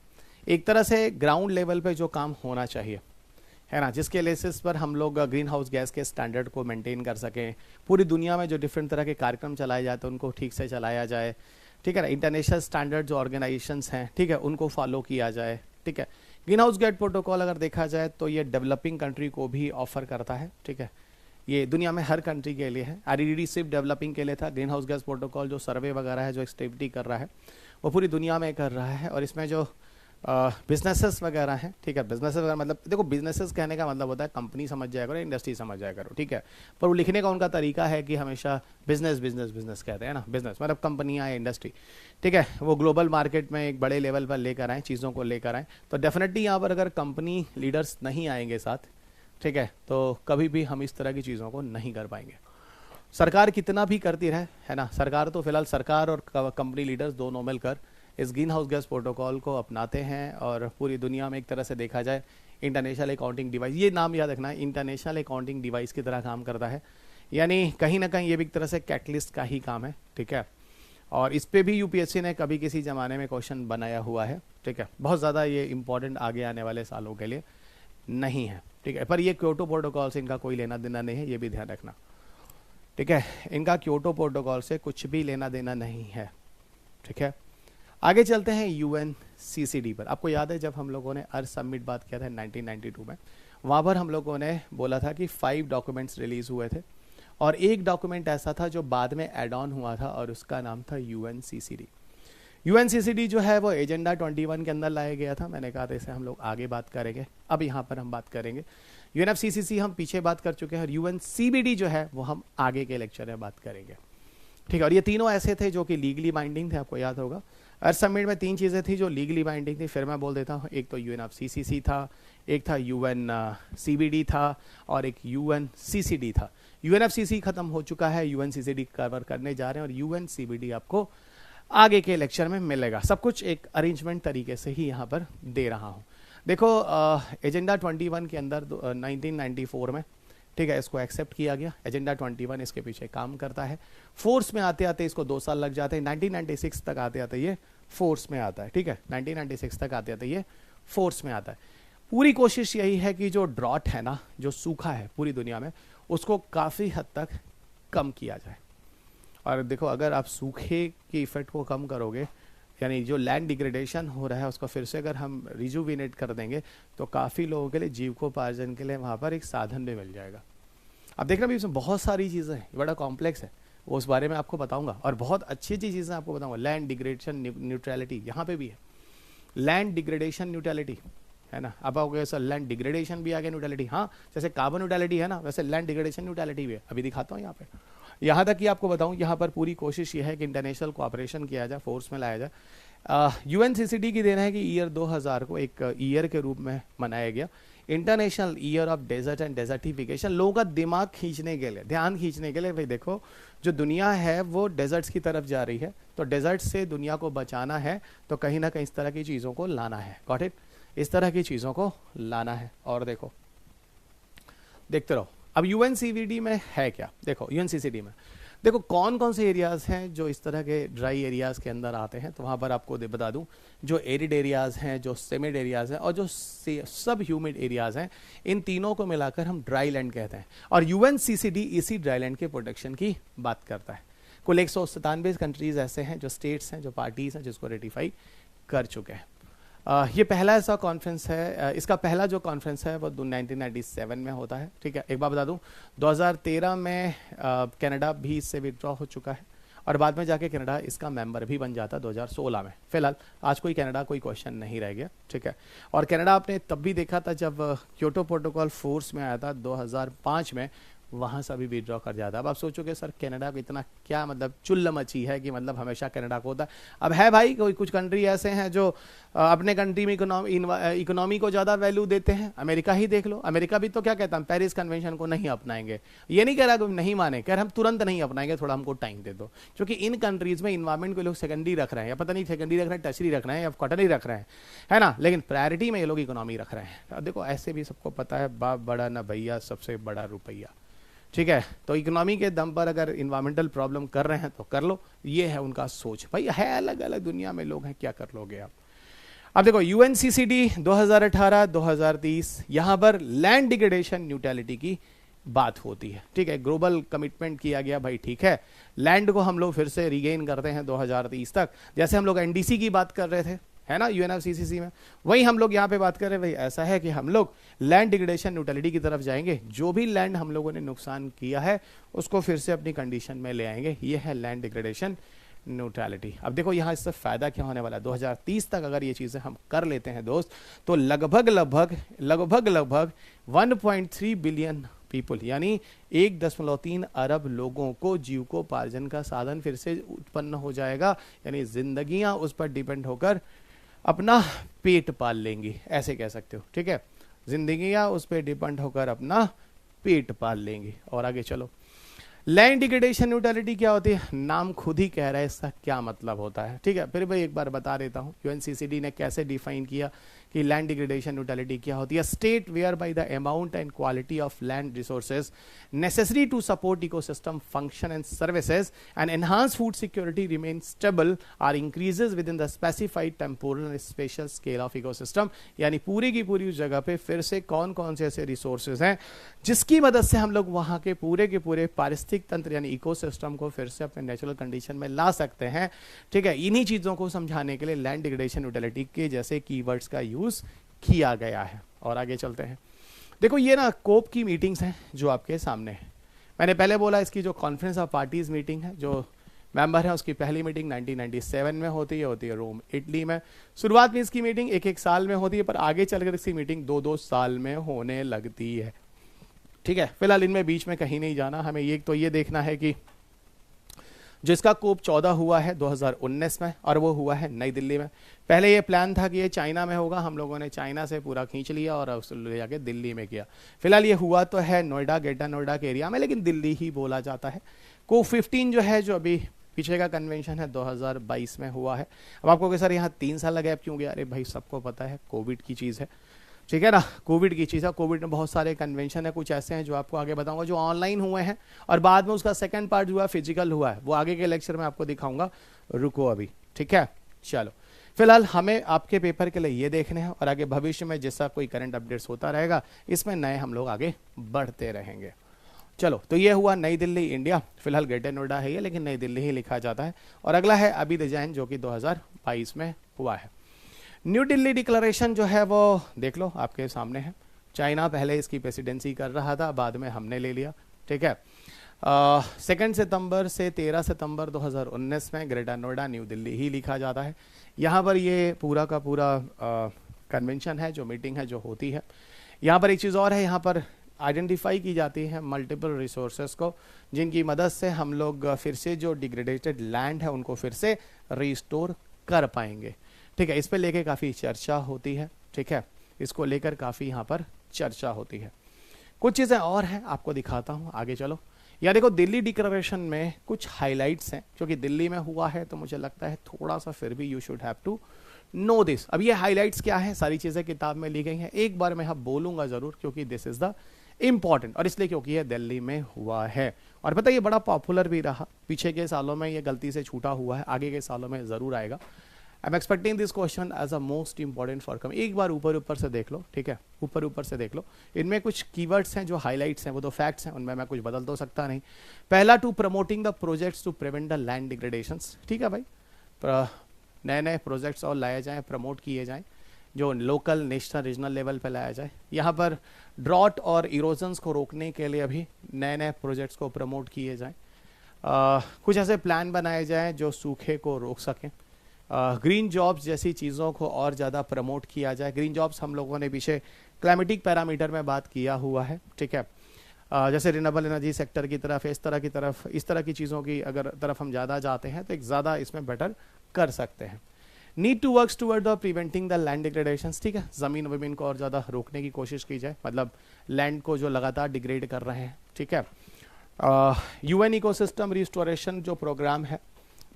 एक तरह से ग्राउंड लेवल पे जो काम होना चाहिए, है ना, जिसके बेसिस पर हम लोग ग्रीन हाउस गैस के स्टैंडर्ड को मेंटेन कर सकें, पूरी दुनिया में जो डिफरेंट तरह के कार्यक्रम चलाए जाते हैं उनको ठीक से चलाया जाए, ठीक है ना, इंटरनेशनल स्टैंडर्ड जो ऑर्गेनाइजेशंस हैं, ठीक है, उनको फॉलो किया जाए, ठीक है। ग्रीन हाउस गैस प्रोटोकॉल अगर देखा जाए तो ये डेवलपिंग कंट्री को भी ऑफर करता है, ठीक है, ये दुनिया में हर कंट्री के लिए है। RED सिर्फ डेवलपिंग के लिए था, ग्रीन हाउस गैस प्रोटोकॉल जो सर्वे वगैरह है, जो एक्टिविटी कर रहा है, वो पूरी दुनिया में कर रहा है। और इसमें जो बिजनेसेस वगैरह हैं, ठीक है, बिजनेसेस वगैरह मतलब देखो, बिजनेसेस कहने का मतलब होता है कंपनी समझ जाया करो, इंडस्ट्री समझ जाया करो, ठीक है, पर वो लिखने का उनका तरीका है कि हमेशा बिजनेस बिजनेस बिजनेस कहते हैं ना, बिजनेस मतलब कंपनियां या इंडस्ट्री, ठीक है, वो ग्लोबल मार्केट में एक बड़े लेवल पर लेकर आए, चीज़ों को लेकर आए। तो डेफिनेटली यहाँ पर अगर कंपनी लीडर्स नहीं आएंगे साथ, ठीक है, तो कभी भी हम इस तरह की चीज़ों को नहीं कर पाएंगे। सरकार कितना भी करती रहे, है ना, सरकार तो फिलहाल सरकार और कंपनी लीडर्स दोनों मिलकर इस ग्रीन हाउस गैस प्रोटोकॉल को अपनाते हैं। और पूरी दुनिया में एक तरह से देखा जाए इंटरनेशनल अकाउंटिंग डिवाइस, ये नाम याद रखना है, इंटरनेशनल अकाउंटिंग डिवाइस की तरह काम करता है, यानी कहीं ना कहीं ये भी एक तरह से कैटलिस्ट का ही काम है, ठीक है। और इस पे भी UPSC ने कभी किसी ज़माने में क्वेश्चन बनाया हुआ है, ठीक है, बहुत ज़्यादा ये इंपॉर्टेंट आगे आने वाले सालों के लिए नहीं है, ठीक है। पर ये क्योटो प्रोटोकॉल से इनका कोई लेना देना नहीं है, ये भी ध्यान रखना, ठीक है, इनका क्योटो प्रोटोकॉल से कुछ भी लेना देना नहीं है, ठीक है। आगे चलते हैं UNCCD पर। आपको याद है जब हम लोगों ने अर्थ समिट बात किया था 1992 में, वहाँ पर हम लोगों ने बोला था कि 5 डॉक्यूमेंट्स रिलीज हुए थे और एक डॉक्यूमेंट ऐसा था जो बाद में एड ऑन हुआ था और उसका नाम था UNCCD। UNCCD जो है वो एजेंडा 21 के अंदर लाया गया था, मैंने कहा था इसे हम लोग आगे बात करेंगे, अब यहाँ पर हम बात करेंगे। UNFCCC हम पीछे बात कर चुके हैं और UNCBD जो है वो हम आगे के लेक्चर में बात करेंगे, ठीक है। और ये तीनों ऐसे थे जो कि लीगली बाइंडिंग थे, आपको याद होगा। अर्थ समिट में 3 चीज़ें थी जो लीगली बाइंडिंग थी, फिर मैं बोल देता हूँ, एक तो UNFCCC था, एक था UNCBD था और एक UNCCD था। UNFCCC खत्म हो चुका है, UNCCD कवर करने जा रहे हैं और UNCBD आपको आगे के लेक्चर में मिलेगा। सब कुछ एक अरेंजमेंट तरीके से ही यहाँ पर दे रहा हूँ। देखो एजेंडा 21 के अंदर 1994 में, ठीक है, इसको एक्सेप्ट किया गया। एजेंडा 21 इसके पीछे काम करता है। फोर्स में आते आते इसको 2 साल लग जाते हैं, 1996 तक आते आते ये फोर्स में आता है, ठीक है, 1996 तक आते आते ये फोर्स में आता है। पूरी कोशिश यही है कि जो ड्रॉट है ना, जो सूखा है पूरी दुनिया में, उसको काफ़ी हद तक कम किया जाए। और देखो अगर आप सूखे की इफेक्ट को कम करोगे, यानी जो लैंड डिग्रेडेशन हो रहा है उसको फिर से अगर हम रिजुविनेट कर देंगे तो काफ़ी लोगों के लिए जीविकोपार्जन के लिए वहाँ पर एक साधन भी मिल जाएगा। अब देखना भी इसमें बहुत सारी चीज़ें हैं, बड़ा कॉम्प्लेक्स है, वो उस बारे में आपको बताऊंगा और बहुत अच्छी अच्छी चीज़ें आपको बताऊंगा। लैंड डिग्रेडेशन न्यूट्रलिटी यहाँ पे भी है, लैंड डिग्रेडेशन न्यूट्रलिटी, है ना। अब आओगे सर लैंड डिग्रेडेशन भी आ गया, न्यूट्रलिटी, हाँ, जैसे कार्बन न्यूट्रलिटी है ना, वैसे लैंड डिग्रेडेशन न्यूट्रलिटी भी है। अभी दिखाता हूँ यहाँ पे, यहाँ तक कि आपको बताऊँ, यहाँ पर पूरी कोशिश ये है कि इंटरनेशनल कोऑपरेशन किया जाए, फोर्स में लाया जाए। UNCCD की देना है कि ईयर 2000 को एक ईयर के रूप में मनाया गया, international year of desert and desertification. लोगों का दिमाग खींचने के लिए, ध्यान खींचने के लिए, भाई देखो जो दुनिया है वो डेजर्ट्स की तरफ जा रही है, तो डेजर्ट से दुनिया को बचाना है तो कहीं ना कहीं इस तरह की चीज़ों को लाना है, गॉट इट, इस तरह की चीज़ों को लाना है। और देखो देखते रहो, अब UNCBD में है क्या, देखो UNCCD में देखो कौन कौन से एरियाज़ हैं जो इस तरह के ड्राई एरियाज़ के अंदर आते हैं। तो वहाँ पर आपको बता दूं, जो एरिड एरियाज़ हैं, जो सेमिड एरियाज़ हैं और जो सब ह्यूमिड एरियाज़ हैं, इन तीनों को मिलाकर हम ड्राई लैंड कहते हैं। और UNCCD इसी ड्राई लैंड के प्रोटेक्शन की बात करता है। कुल 197 कंट्रीज़ ऐसे हैं, जो स्टेट्स हैं, जो पार्टीज़ हैं, जिसको रेटिफाई कर चुके हैं। ये पहला ऐसा कॉन्फ्रेंस है, इसका पहला जो कॉन्फ्रेंस है वो 1997 में होता है, ठीक है। एक बार बता दूं, 2013 में कनाडा भी इससे विड्रॉ हो चुका है और बाद में जाके कनाडा इसका मेंबर भी बन जाता 2016 में। फिलहाल आज कोई कनाडा कोई क्वेश्चन नहीं रह गया, ठीक है। और कनाडा आपने तब भी देखा था जब क्योटो प्रोटोकॉल फोर्स में आया था 2005 में, वहाँ से अभी विड्रॉ कर जाता है। अब आप सोचोगे सर कनाडा को इतना क्या मतलब चुल्ल मची है कि मतलब हमेशा कनाडा को होता है। अब है भाई, कोई कुछ कंट्री ऐसे हैं जो अपने कंट्री में इकोनॉमी को ज़्यादा वैल्यू देते हैं। अमेरिका ही देख लो, अमेरिका भी तो क्या कहता है, पेरिस कन्वेंशन को नहीं अपनाएंगे। ये नहीं कह रहा कि नहीं माने, कह रहे हम तुरंत नहीं अपनाएंगे, थोड़ा हमको टाइम दे दो। क्योंकि इन कंट्रीज में इन्वायरमेंट को लोग सेकेंडरी रख रहे हैं, या पता नहीं सेकेंडरी रख रहे हैं, टर्शरी रख रहे हैं, या क्वार्टरली रख रहे हैं, है ना, लेकिन प्रायोरिटी में ये लोग इकोनॉमी रख रहे हैं। अब देखो ऐसे भी सबको पता है, बाप बड़ा ना भैया, सबसे बड़ा रुपया, ठीक है। तो इकोनॉमी के दम पर अगर इन्वायरमेंटल प्रॉब्लम कर रहे हैं तो कर लो, ये है उनका सोच। भाई है अलग अलग दुनिया में लोग हैं, क्या कर लोगे आप। अब देखो यूएनसीसीडी 2018-2030, यहां पर लैंड डिग्रेडेशन न्यूट्रलिटी की बात होती है, ठीक है। ग्लोबल कमिटमेंट किया गया भाई, ठीक है, लैंड को हम लोग फिर से रिगेन करते हैं 2030 तक। जैसे हम लोग एनडीसी की बात कर रहे थे, है ना, यूएनएफसीसीसी में, वही हम लोग यहाँ पे बात कर रहे हैं। भाई ऐसा है कि हम लोग लैंड डिग्रेडेशन न्यूट्रलिटी की तरफ जाएंगे, जो भी लैंड हम लोगों ने नुकसान किया है उसको फिर से अपनी कंडीशन में ले आएंगे। ये है लैंड डिग्रेडेशन न्यूट्रलिटी। अब देखो यहाँ इससे फायदा क्या होने वाला है, 2030 तक अगर ये चीजें हम कर लेते हैं दोस्त, तो लगभग 1.3 बिलियन पीपल, यानी 1.3 अरब लोगों को जीविकोपार्जन का साधन फिर से उत्पन्न हो जाएगा। यानी जिंदगियां उस पर डिपेंड होकर अपना पेट पाल लेंगी, ऐसे कह सकते हो, ठीक है। जिंदगियां उस पर डिपेंड होकर अपना पेट पाल लेंगी। और आगे चलो, लैंड डिग्रेडेशन न्यूट्रलिटी क्या होती है, नाम खुद ही कह रहा है इसका क्या मतलब होता है, ठीक है। फिर भाई एक बार बता देता हूं यूएनसीसीडी ने कैसे डिफाइन किया कि लैंड डिग्रेडेशन न्यूट्रलिटी क्या होती है। State whereby the amount and quality of land resources necessary to support ecosystem function and services and enhance food security remain stable or increases within the specified temporal and special scale of ecosystem. यानी पूरी की पूरी उस जगह पे फिर से कौन कौन से ऐसे रिसोर्सेज हैं जिसकी मदद से हम लोग वहां के पूरे पारिस्थितिक तंत्र यानी इकोसिस्टम को फिर से अपने नेचुरल कंडीशन में ला सकते हैं, ठीक है। इन्हीं चीजों को समझाने के लिए लैंड डिग्रेडेशन न्यूट्रलिटी के जैसे कीवर्ड्स का यूज किया गया है। और आगे चलते हैं, देखो ये ना कोप की मीटिंग्स हैं जो आपके सामने है। मैंने पहले बोला इसकी जो कॉन्फ्रेंस ऑफ पार्टीज मीटिंग है, जो मेंबर है उसकी पहली मीटिंग 1997 में होती है रोम इटली में। शुरुआत में इसकी मीटिंग एक साल में होती है, पर आगे चलकर इसकी मीटिंग 2 साल में होने लगती है, ठीक है। फिलहाल इनमें बीच में कहीं नहीं जाना, हमें ये देखना है कि जिसका कोप 14 हुआ है 2019 में, और वो हुआ है नई दिल्ली में। पहले ये प्लान था कि ये चाइना में होगा, हम लोगों ने चाइना से पूरा खींच लिया और उसको ले जाके दिल्ली में किया। फिलहाल ये हुआ तो है नोएडा, ग्रेटर नोएडा के एरिया में, लेकिन दिल्ली ही बोला जाता है। कोप 15 जो है, जो अभी पीछे का कन्वेंशन है 2022 में हुआ है। अब आपको कि सर यहाँ 3 साल गैप क्यों गया, अरे भाई सबको पता है कोविड की चीज़ है, ठीक है ना, कोविड की चीज़ है। कोविड में बहुत सारे कन्वेंशन है, कुछ ऐसे हैं जो आपको आगे बताऊंगा जो ऑनलाइन हुए हैं, और बाद में उसका सेकंड पार्ट जो है फिजिकल हुआ है, वो आगे के लेक्चर में आपको दिखाऊंगा। रुको अभी, ठीक है। चलो फिलहाल हमें आपके पेपर के लिए ये देखने हैं, और आगे भविष्य में जैसा कोई करंट अपडेट्स होता रहेगा इसमें नए हम लोग आगे बढ़ते रहेंगे। चलो, तो ये हुआ नई दिल्ली इंडिया। फिलहाल ग्रेटर नोएडा है ये, लेकिन नई दिल्ली ही लिखा जाता है। और अगला है अभी डिजाइन जो कि 2022 में हुआ है। न्यू दिल्ली डिक्लेरेशन जो है वो देख लो आपके सामने है। चाइना पहले इसकी प्रेसिडेंसी कर रहा था, बाद में हमने ले लिया, ठीक है। 2 सितंबर से 13 सितंबर 2019 में ग्रेटर नोएडा न्यू दिल्ली ही लिखा जाता है। यहाँ पर ये पूरा का पूरा कन्वेंशन है, जो मीटिंग है जो होती है। यहाँ पर एक चीज़ और है, यहाँ पर आइडेंटिफाई की जाती है मल्टीपल रिसोर्सेस को, जिनकी मदद से हम लोग फिर से जो डिग्रेडेटेड लैंड है उनको फिर से रिस्टोर कर पाएंगे, ठीक है। इस पे लेके काफ़ी चर्चा होती है, ठीक है। इसको लेकर काफ़ी यहाँ पर चर्चा होती है। कुछ चीज़ें और हैं, आपको दिखाता हूँ, आगे चलो। या देखो दिल्ली डिक्लेरेशन में कुछ हाइलाइट्स हैं, क्योंकि दिल्ली में हुआ है तो मुझे लगता है थोड़ा सा फिर भी you should have to know this. अब ये हाइलाइट्स क्या है, सारी चीज़ें किताब में ली गई हैं, एक बार मैं यहाँ बोलूँगा ज़रूर, क्योंकि दिस इज़ द इम्पॉर्टेंट, और इसलिए क्योंकि ये दिल्ली में हुआ है। और पता ये बड़ा पॉपुलर भी रहा, पीछे के सालों में ये गलती से छूटा हुआ है, आगे के सालों में ज़रूर आएगा। I am expecting this question as a most important for come. एक बार ऊपर से देख लो, ठीक है, ऊपर से देख लो। इनमें कुछ कीवर्ड्स हैं जो हाइलाइट्स हैं, वो तो फैक्ट्स हैं, उनमें मैं कुछ बदल तो सकता नहीं। पहला, to promoting the projects to prevent the land degradations, ठीक है भाई। नए नए प्रोजेक्ट्स और लाए जाएँ, प्रमोट किए जाएँ, जो लोकल, नेशनल, रीजनल लेवल पे लाया जाए। यहाँ पर ड्रॉट और इरोजन्स को रोकने के लिए भी नए नए प्रोजेक्ट्स को प्रमोट किए जाएँ। कुछ ऐसे प्लान बनाए जाएँ जो सूखे को रोक सकें। ग्रीन जॉब्स जैसी चीज़ों को और ज़्यादा प्रमोट किया जाए। ग्रीन जॉब्स हम लोगों ने पीछे क्लाइमेटिक पैरामीटर में बात किया हुआ है, ठीक है। जैसे रिन्यूएबल एनर्जी सेक्टर की तरफ, इस तरह की चीज़ों की अगर तरफ हम ज़्यादा जाते हैं तो एक ज़्यादा इसमें बेटर कर सकते हैं। Need to work toward the preventing the land degradation, ठीक है, ज़मीन वमीन को और ज़्यादा रोकने की कोशिश की जाए, मतलब लैंड को जो लगातार डिग्रेड कर रहे हैं, ठीक है। यूएन इकोसिस्टम रिस्टोरेशन जो प्रोग्राम है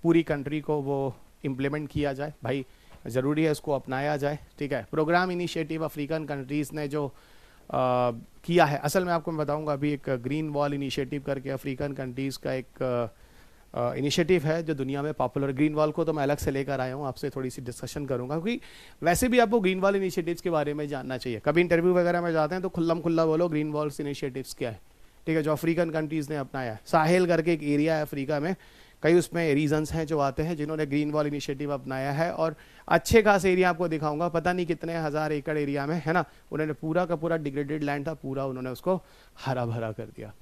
पूरी कंट्री को वो इम्प्लीमेंट किया जाए, भाई ज़रूरी है इसको अपनाया जाए, ठीक है। प्रोग्राम इनिशिएटिव अफ्रीकन कंट्रीज़ ने जो किया है, असल में आपको मैं बताऊंगा, अभी एक ग्रीन वॉल इनिशिएटिव करके अफ्रीकन कंट्रीज़ का एक इनिशिएटिव है जो दुनिया में पॉपुलर। ग्रीन वॉल को तो मैं अलग से लेकर आया हूँ, आपसे थोड़ी सी डिस्कशन करूंगा, क्योंकि वैसे भी आपको ग्रीन वॉल इनिशिएटिव्स के बारे में जानना चाहिए। कभी इंटरव्यू वगैरह में जाते हैं तो खुल्लम खुल्ला बोलो ग्रीन वॉल्स इनिशिएटिव्स क्या है, ठीक है, जो अफ्रीकन कंट्रीज़ ने अपनाया है। साहेल करके एक एरिया है अफ्रीका में, कई उसमें रीजन्स हैं जो आते हैं जिन्होंने ग्रीन वॉल इनिशिएटिव अपनाया है, और अच्छे खास एरिया आपको दिखाऊंगा, पता नहीं कितने हज़ार एकड़ एरिया में, है ना, उन्होंने पूरा का पूरा डिग्रेडेड लैंड था, पूरा उन्होंने उसको हरा भरा कर दिया।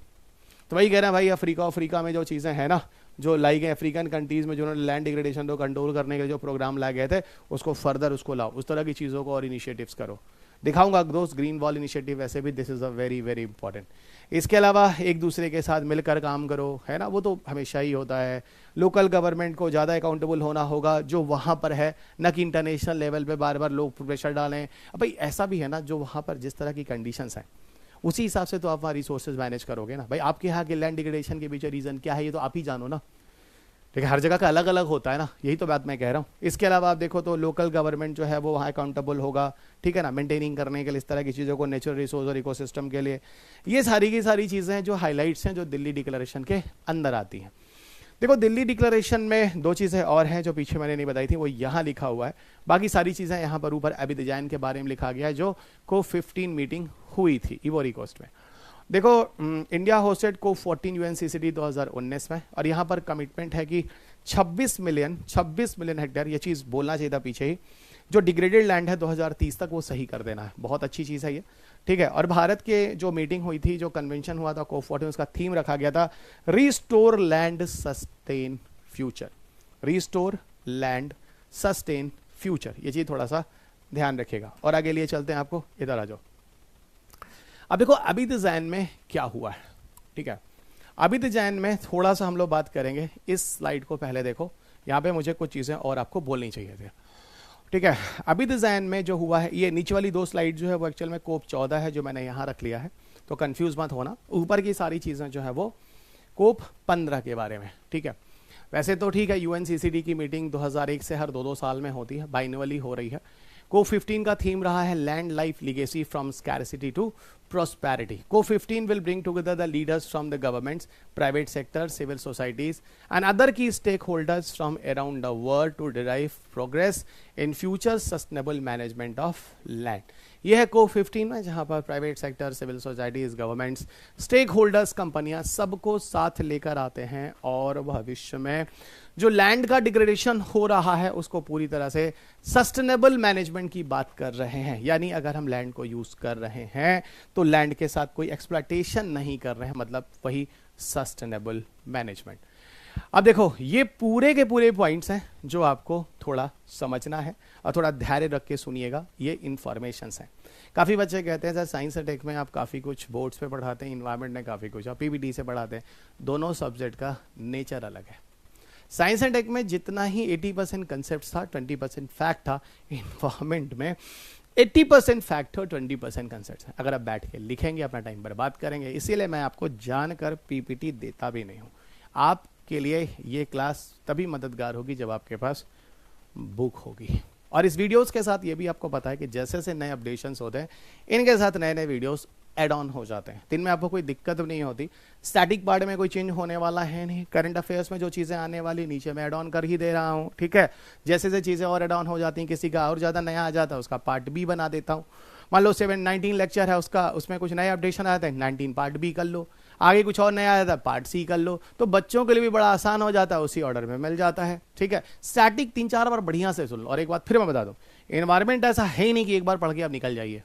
तो वही कह रहे हैं भाई, अफ्रीका में जो चीज़ें हैं ना, जो लाई गई अफ्रीकन कंट्रीज़ में, जिन्होंने लैंड डिग्रेडेशन को कंट्रोल करने के जो प्रोग्राम लाए गए थे, उसको फर्दर उसको लाओ, उस तरह की चीज़ों को और इनिशिएटिव्स करो। दिखाऊंगा दोस्त ग्रीन वॉल इनिशिएटिव, वैसे भी this is a very very important. इसके अलावा एक दूसरे के साथ मिलकर काम करो, है ना, वो तो हमेशा ही होता है। लोकल गवर्नमेंट को ज़्यादा अकाउंटेबल होना होगा जो वहाँ पर है, न कि इंटरनेशनल लेवल पे बार बार लोग प्रेशर डालें। अब भाई ऐसा भी है ना, जो वहाँ पर जिस तरह की कंडीशंस हैं उसी हिसाब से तो आप वहाँ रिसोर्सेज मैनेज करोगे ना। भाई आपके यहाँ के लैंड डिग्रेडेशन के पीछे रीज़न क्या है ये तो आप ही जानो ना, ठीक है, हर जगह का अलग अलग होता है ना, यही तो बात मैं कह रहा हूँ। इसके अलावा आप देखो तो लोकल गवर्नमेंट जो है वो वहाँ अकाउंटेबल होगा, ठीक है ना, मेंटेनिंग करने के लिए इस तरह की चीज़ों को, नेचुरल रिसोर्स और इकोसिस्टम के लिए। ये सारी की सारी चीज़ें हैं जो हाईलाइट्स हैं जो दिल्ली डिक्लेरेशन के अंदर आती हैं। देखो दिल्ली डिक्लेरेशन में दो चीज़ें और हैं जो पीछे मैंने नहीं बताई थी, वो यहाँ लिखा हुआ है, बाकी सारी चीज़ें यहाँ पर ऊपर अभी डिजाइन के बारे में लिखा गया है, जो COP15 मीटिंग हुई थी इवोरी कोस्ट में। देखो इंडिया होस्टेड COP14 UNCCD 2019 में, और यहाँ पर कमिटमेंट है कि 26 मिलियन हेक्टेयर, ये चीज़ बोलना चाहिए था पीछे ही, जो डिग्रेडेड लैंड है 2030 तक वो सही कर देना है। बहुत अच्छी चीज़ है ये, ठीक है। और भारत के जो मीटिंग हुई थी, जो कन्वेंशन हुआ था COP14, उसका थीम रखा गया था restore land sustain future, restore land sustain future. ये चीज़ थोड़ा सा ध्यान रखिएगा। और आगे लिए चलते हैं, आपको इधर आ जाओ। अब देखो अभी डिजाइन में क्या हुआ है, ठीक है, अभी डिजाइन में थोड़ा सा हम लोग बात करेंगे। इस स्लाइड को पहले देखो, यहाँ पे मुझे कुछ चीज़ें और आपको बोलनी चाहिए थी, ठीक है। अभी डिजाइन में जो हुआ है, ये नीचे वाली दो स्लाइड जो है वो एक्चुअल में COP14 है जो मैंने यहाँ रख लिया है, तो कंफ्यूज मत होना। ऊपर की सारी चीज़ें जो है वो COP15 के बारे में, ठीक है। वैसे तो ठीक है, UNCCD की मीटिंग 2001 से हर 2-2 साल में होती है, बाइनवली हो रही है। COP15 का थीम रहा है land life legacy from scarcity to prosperity. COP15 will bring together the leaders from the governments, private sector, civil societies, and other key stakeholders from around the world to derive progress in future sustainable management of land. यह है COP15 में, जहां पर private sector, civil societies, governments, stakeholders, कंपनियां सबको साथ लेकर आते हैं और भविष्य में जो लैंड का डिग्रेडेशन हो रहा है उसको पूरी तरह से सस्टेनेबल मैनेजमेंट की बात कर रहे हैं। यानी अगर हम लैंड को यूज कर रहे हैं तो लैंड के साथ कोई एक्सप्लॉयटेशन नहीं कर रहे हैं, मतलब वही सस्टेनेबल मैनेजमेंट। अब देखो ये पूरे के पूरे पॉइंट्स हैं जो आपको थोड़ा समझना है और थोड़ा धैर्य रख के सुनिएगा। ये इंफॉर्मेशंस हैं। काफ़ी बच्चे कहते हैं सर साइंस और टेक में आप काफ़ी कुछ बोर्ड्स पे पढ़ाते हैं, इन्वायरमेंट में काफ़ी कुछ आप PPT से पढ़ाते हैं। दोनों सब्जेक्ट का नेचर अलग है। साइंस एंड टेक में जितना ही 80% कंसेप्ट था, 20% फैक्ट था। इन्वायरमेंट में 80% फैक्ट और 20% कंसेप्ट है। अगर आप बैठ के लिखेंगे, अपना टाइम बर्बाद करेंगे। इसीलिए मैं आपको जानकर PPT देता भी नहीं हूँ। आपके लिए ये क्लास तभी मददगार होगी जब आपके पास बुक होगी। और इस वीडियोस के साथ ये भी आपको पता है कि जैसे से नए अपडेशंस होते हैं, इनके साथ नए नए वीडियोस एड ऑन हो जाते हैं। दिन में आपको कोई दिक्कत नहीं होती। स्टैटिक पार्ट में कोई चेंज होने वाला है नहीं। करंट अफेयर्स में जो चीज़ें आने वाली नीचे मैं एड ऑन कर ही दे रहा हूँ, ठीक है। जैसे जैसे चीज़ें और एड ऑन हो जाती हैं, किसी का और ज़्यादा नया आ जाता है, उसका पार्ट B बना देता हूँ। मान लो 19 लेक्चर है उसका, उसमें कुछ नए अपडेशन आते हैं, 19 पार्ट B कर लो। आगे कुछ और नया आता है, पार्ट C कर लो। तो बच्चों के लिए भी बड़ा आसान हो जाता है, उसी ऑर्डर में मिल जाता है, ठीक है। स्टैटिक 3-4 बार बढ़िया से सुन लो। और एक बात फिर मैं बता दूँ, एनवायरमेंट ऐसा है ही नहीं कि एक बार पढ़ के आप निकल जाइए,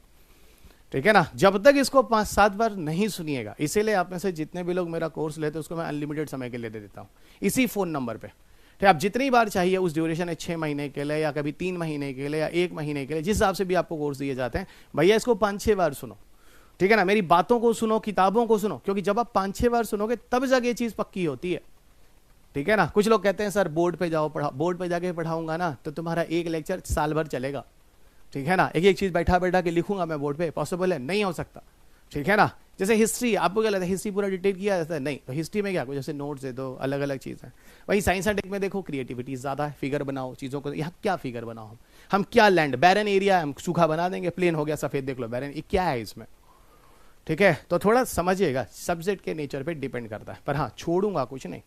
ठीक है ना। जब तक इसको 5-7 बार नहीं सुनिएगा, इसीलिए आप में से जितने भी लोग मेरा कोर्स लेते हैं उसको मैं अनलिमिटेड समय के लिए दे देता हूँ, इसी फ़ोन नंबर पे। ठीक, आप जितनी बार चाहिए उस ड्यूरेशन है, 6 महीने के लिए या कभी 3 महीने के लिए या 1 महीने के लिए, जिस हिसाब से भी आपको कोर्स दिए जाते हैं, भैया इसको 5-6 बार सुनो, ठीक है ना, मेरी बातों को सुनो, किताबों को सुनो, क्योंकि जब आप 5-6 बार सुनोगे तब जाके ये चीज पक्की होती है। ठीक है ना, कुछ लोग कहते हैं सर बोर्ड पे जाओ पढ़ा, बोर्ड पे जाके पढ़ाऊंगा ना तो तुम्हारा एक लेक्चर साल भर चलेगा। ठीक है ना, एक एक चीज बैठा बैठा के लिखूंगा मैं बोर्ड पे, पॉसिबल है? नहीं हो सकता। ठीक है ना, जैसे हिस्ट्री, आपको क्या लगता है हिस्ट्री पूरा डिटेल किया जाता है? नहीं। तो हिस्ट्री में क्या कुछ जैसे नोट्स दे दो, अलग अलग चीज़ है। वही साइंस एंड टेक में देखो क्रिएटिविटी ज़्यादा है, फिगर बनाओ चीज़ों को। यहाँ क्या फिगर बनाओ, हम क्या लैंड, बैरन एरिया हम सूखा बना देंगे, प्लेन हो गया सफ़ेद, देख लो बैरन, ये क्या है इसमें? ठीक है, तो थोड़ा समझिएगा, सब्जेक्ट के नेचर पे डिपेंड करता है। पर हाँ, छोड़ूंगा कुछ नहीं,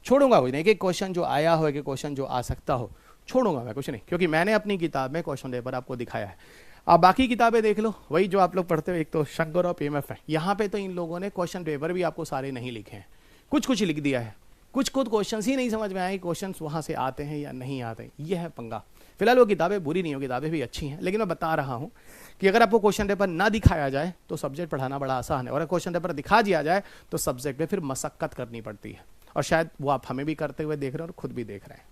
छोड़ूंगा कुछ नहीं। कि क्वेश्चन जो आया हो, कि क्वेश्चन जो आ सकता हो, छोड़ूंगा मैं कुछ नहीं, क्योंकि मैंने अपनी किताब में क्वेश्चन पेपर आपको दिखाया है। आप बाकी किताबें देख लो, वही जो आप लोग पढ़ते हो, एक तो शंकर और पीएमएफ है, यहाँ पे तो इन लोगों ने क्वेश्चन पेपर भी आपको सारे नहीं लिखे हैं, कुछ कुछ लिख दिया है, कुछ खुद क्वेश्चंस ही नहीं समझ में आए, क्वेश्चंस वहाँ से आते हैं या नहीं आते, ये है पंगा। फिलहाल वो किताबें बुरी नहीं हो, किताबें भी अच्छी हैं, लेकिन मैं बता रहा हूँ कि अगर आपको क्वेश्चन पेपर ना दिखाया जाए तो सब्जेक्ट पढ़ाना बड़ा आसान है, और अगर क्वेश्चन पेपर दिखा दिया जाए तो सब्जेक्ट में फिर मशक्कत करनी पड़ती है, और शायद वो आप हमें भी करते हुए देख रहे हैं और खुद भी देख रहे हैं।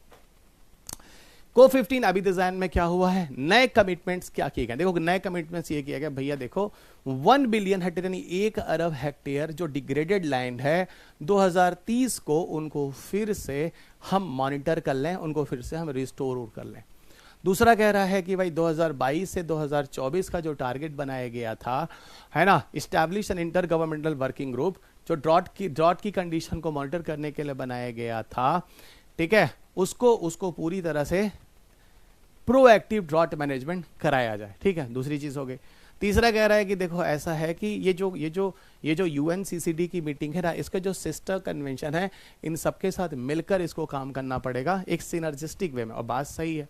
को15 अभी डिजाइन में क्या हुआ है, नए कमिटमेंट्स क्या किए गए। देखो नए कमिटमेंट्स ये किया गया भैया, देखो 1 बिलियन हेक्टेयर यानी 1 अरब हेक्टेयर जो डिग्रेडेड लैंड है 2030 को उनको फिर से हम मॉनिटर कर लें, उनको फिर से हम रिस्टोर कर लें। दूसरा कह रहा है कि भाई 2022 से 2024 का जो टारगेट बनाया गया था, है ना, establish an intergovernmental working group, जो ड्रॉट की कंडीशन को मॉनिटर करने के लिए बनाया गया था, ठीक है, उसको पूरी तरह से प्रोएक्टिव ड्रॉट मैनेजमेंट कराया जाए। ठीक है, दूसरी चीज हो गई। तीसरा कह रहा है कि देखो ऐसा है कि ये जो यूएनसीसीडी की मीटिंग है ना, इसका जो सिस्टर कन्वेंशन है, इन सबके साथ मिलकर इसको काम करना पड़ेगा एक सिनर्जिस्टिक वे में। और बात सही है,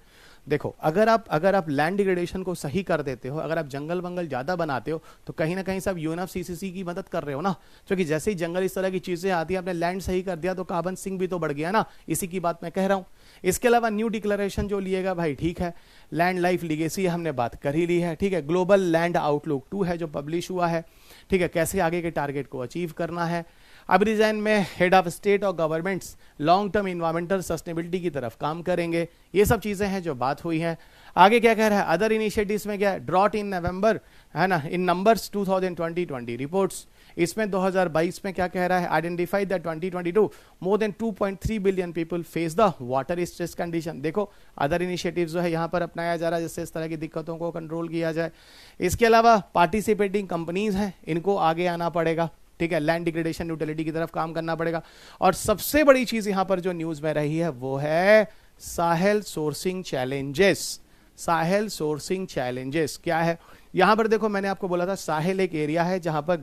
देखो अगर आप लैंड डिग्रेडेशन को सही कर देते हो, अगर आप जंगल वंगल ज्यादा बनाते हो, तो कहीं ना कहीं सब यूएनएफसीसीसी की मदद कर रहे हो ना, क्योंकि जैसे ही जंगल इस तरह की चीजें आती है, आपने लैंड सही कर दिया तो कार्बन सिंक भी तो बढ़ गया ना, इसी की बात मैं कह रहा हूं। इसके अलावा न्यू डिक्लेरेशन जो लिएगा भाई, ठीक है, लैंड लाइफ लीगेसी हमने बात कर ही ली है। ठीक है, ग्लोबल लैंड आउटलुक 2 है जो पब्लिश हुआ है। ठीक है, कैसे आगे के टारगेट को अचीव करना है। अब डिजाइन में हेड ऑफ स्टेट और governments long term environmental sustainability की तरफ काम करेंगे। ये सब चीजें हैं जो बात हुई है। आगे क्या कह रहा है, अदर इनिशिएटिव्स में क्या है, ड्रॉट इन नवंबर, है ना, इन नंबर्स 2020 रिपोर्ट्स। इसमें 2022 में क्या कह रहा है, identify that 2022 more than 2.3 billion people face the water stress condition. देखो अदर इनिशिएटिव्स जो है यहाँ पर अपनाया जा रहा है, जिससे इस तरह की दिक्कतों को कंट्रोल किया जाए। इसके अलावा पार्टिसिपेटिंग कंपनीज हैं, इनको आगे आना पड़ेगा। ठीक है, लैंड डिग्रेडेशन न्यूट्रलिटी की तरफ काम करना पड़ेगा। और सबसे बड़ी चीज यहां पर जो न्यूज में रही है वो है Sahel sourcing challenges. Sahel sourcing challenges क्या है, यहां पर देखो मैंने आपको बोला था साहेल एक एरिया है जहां पर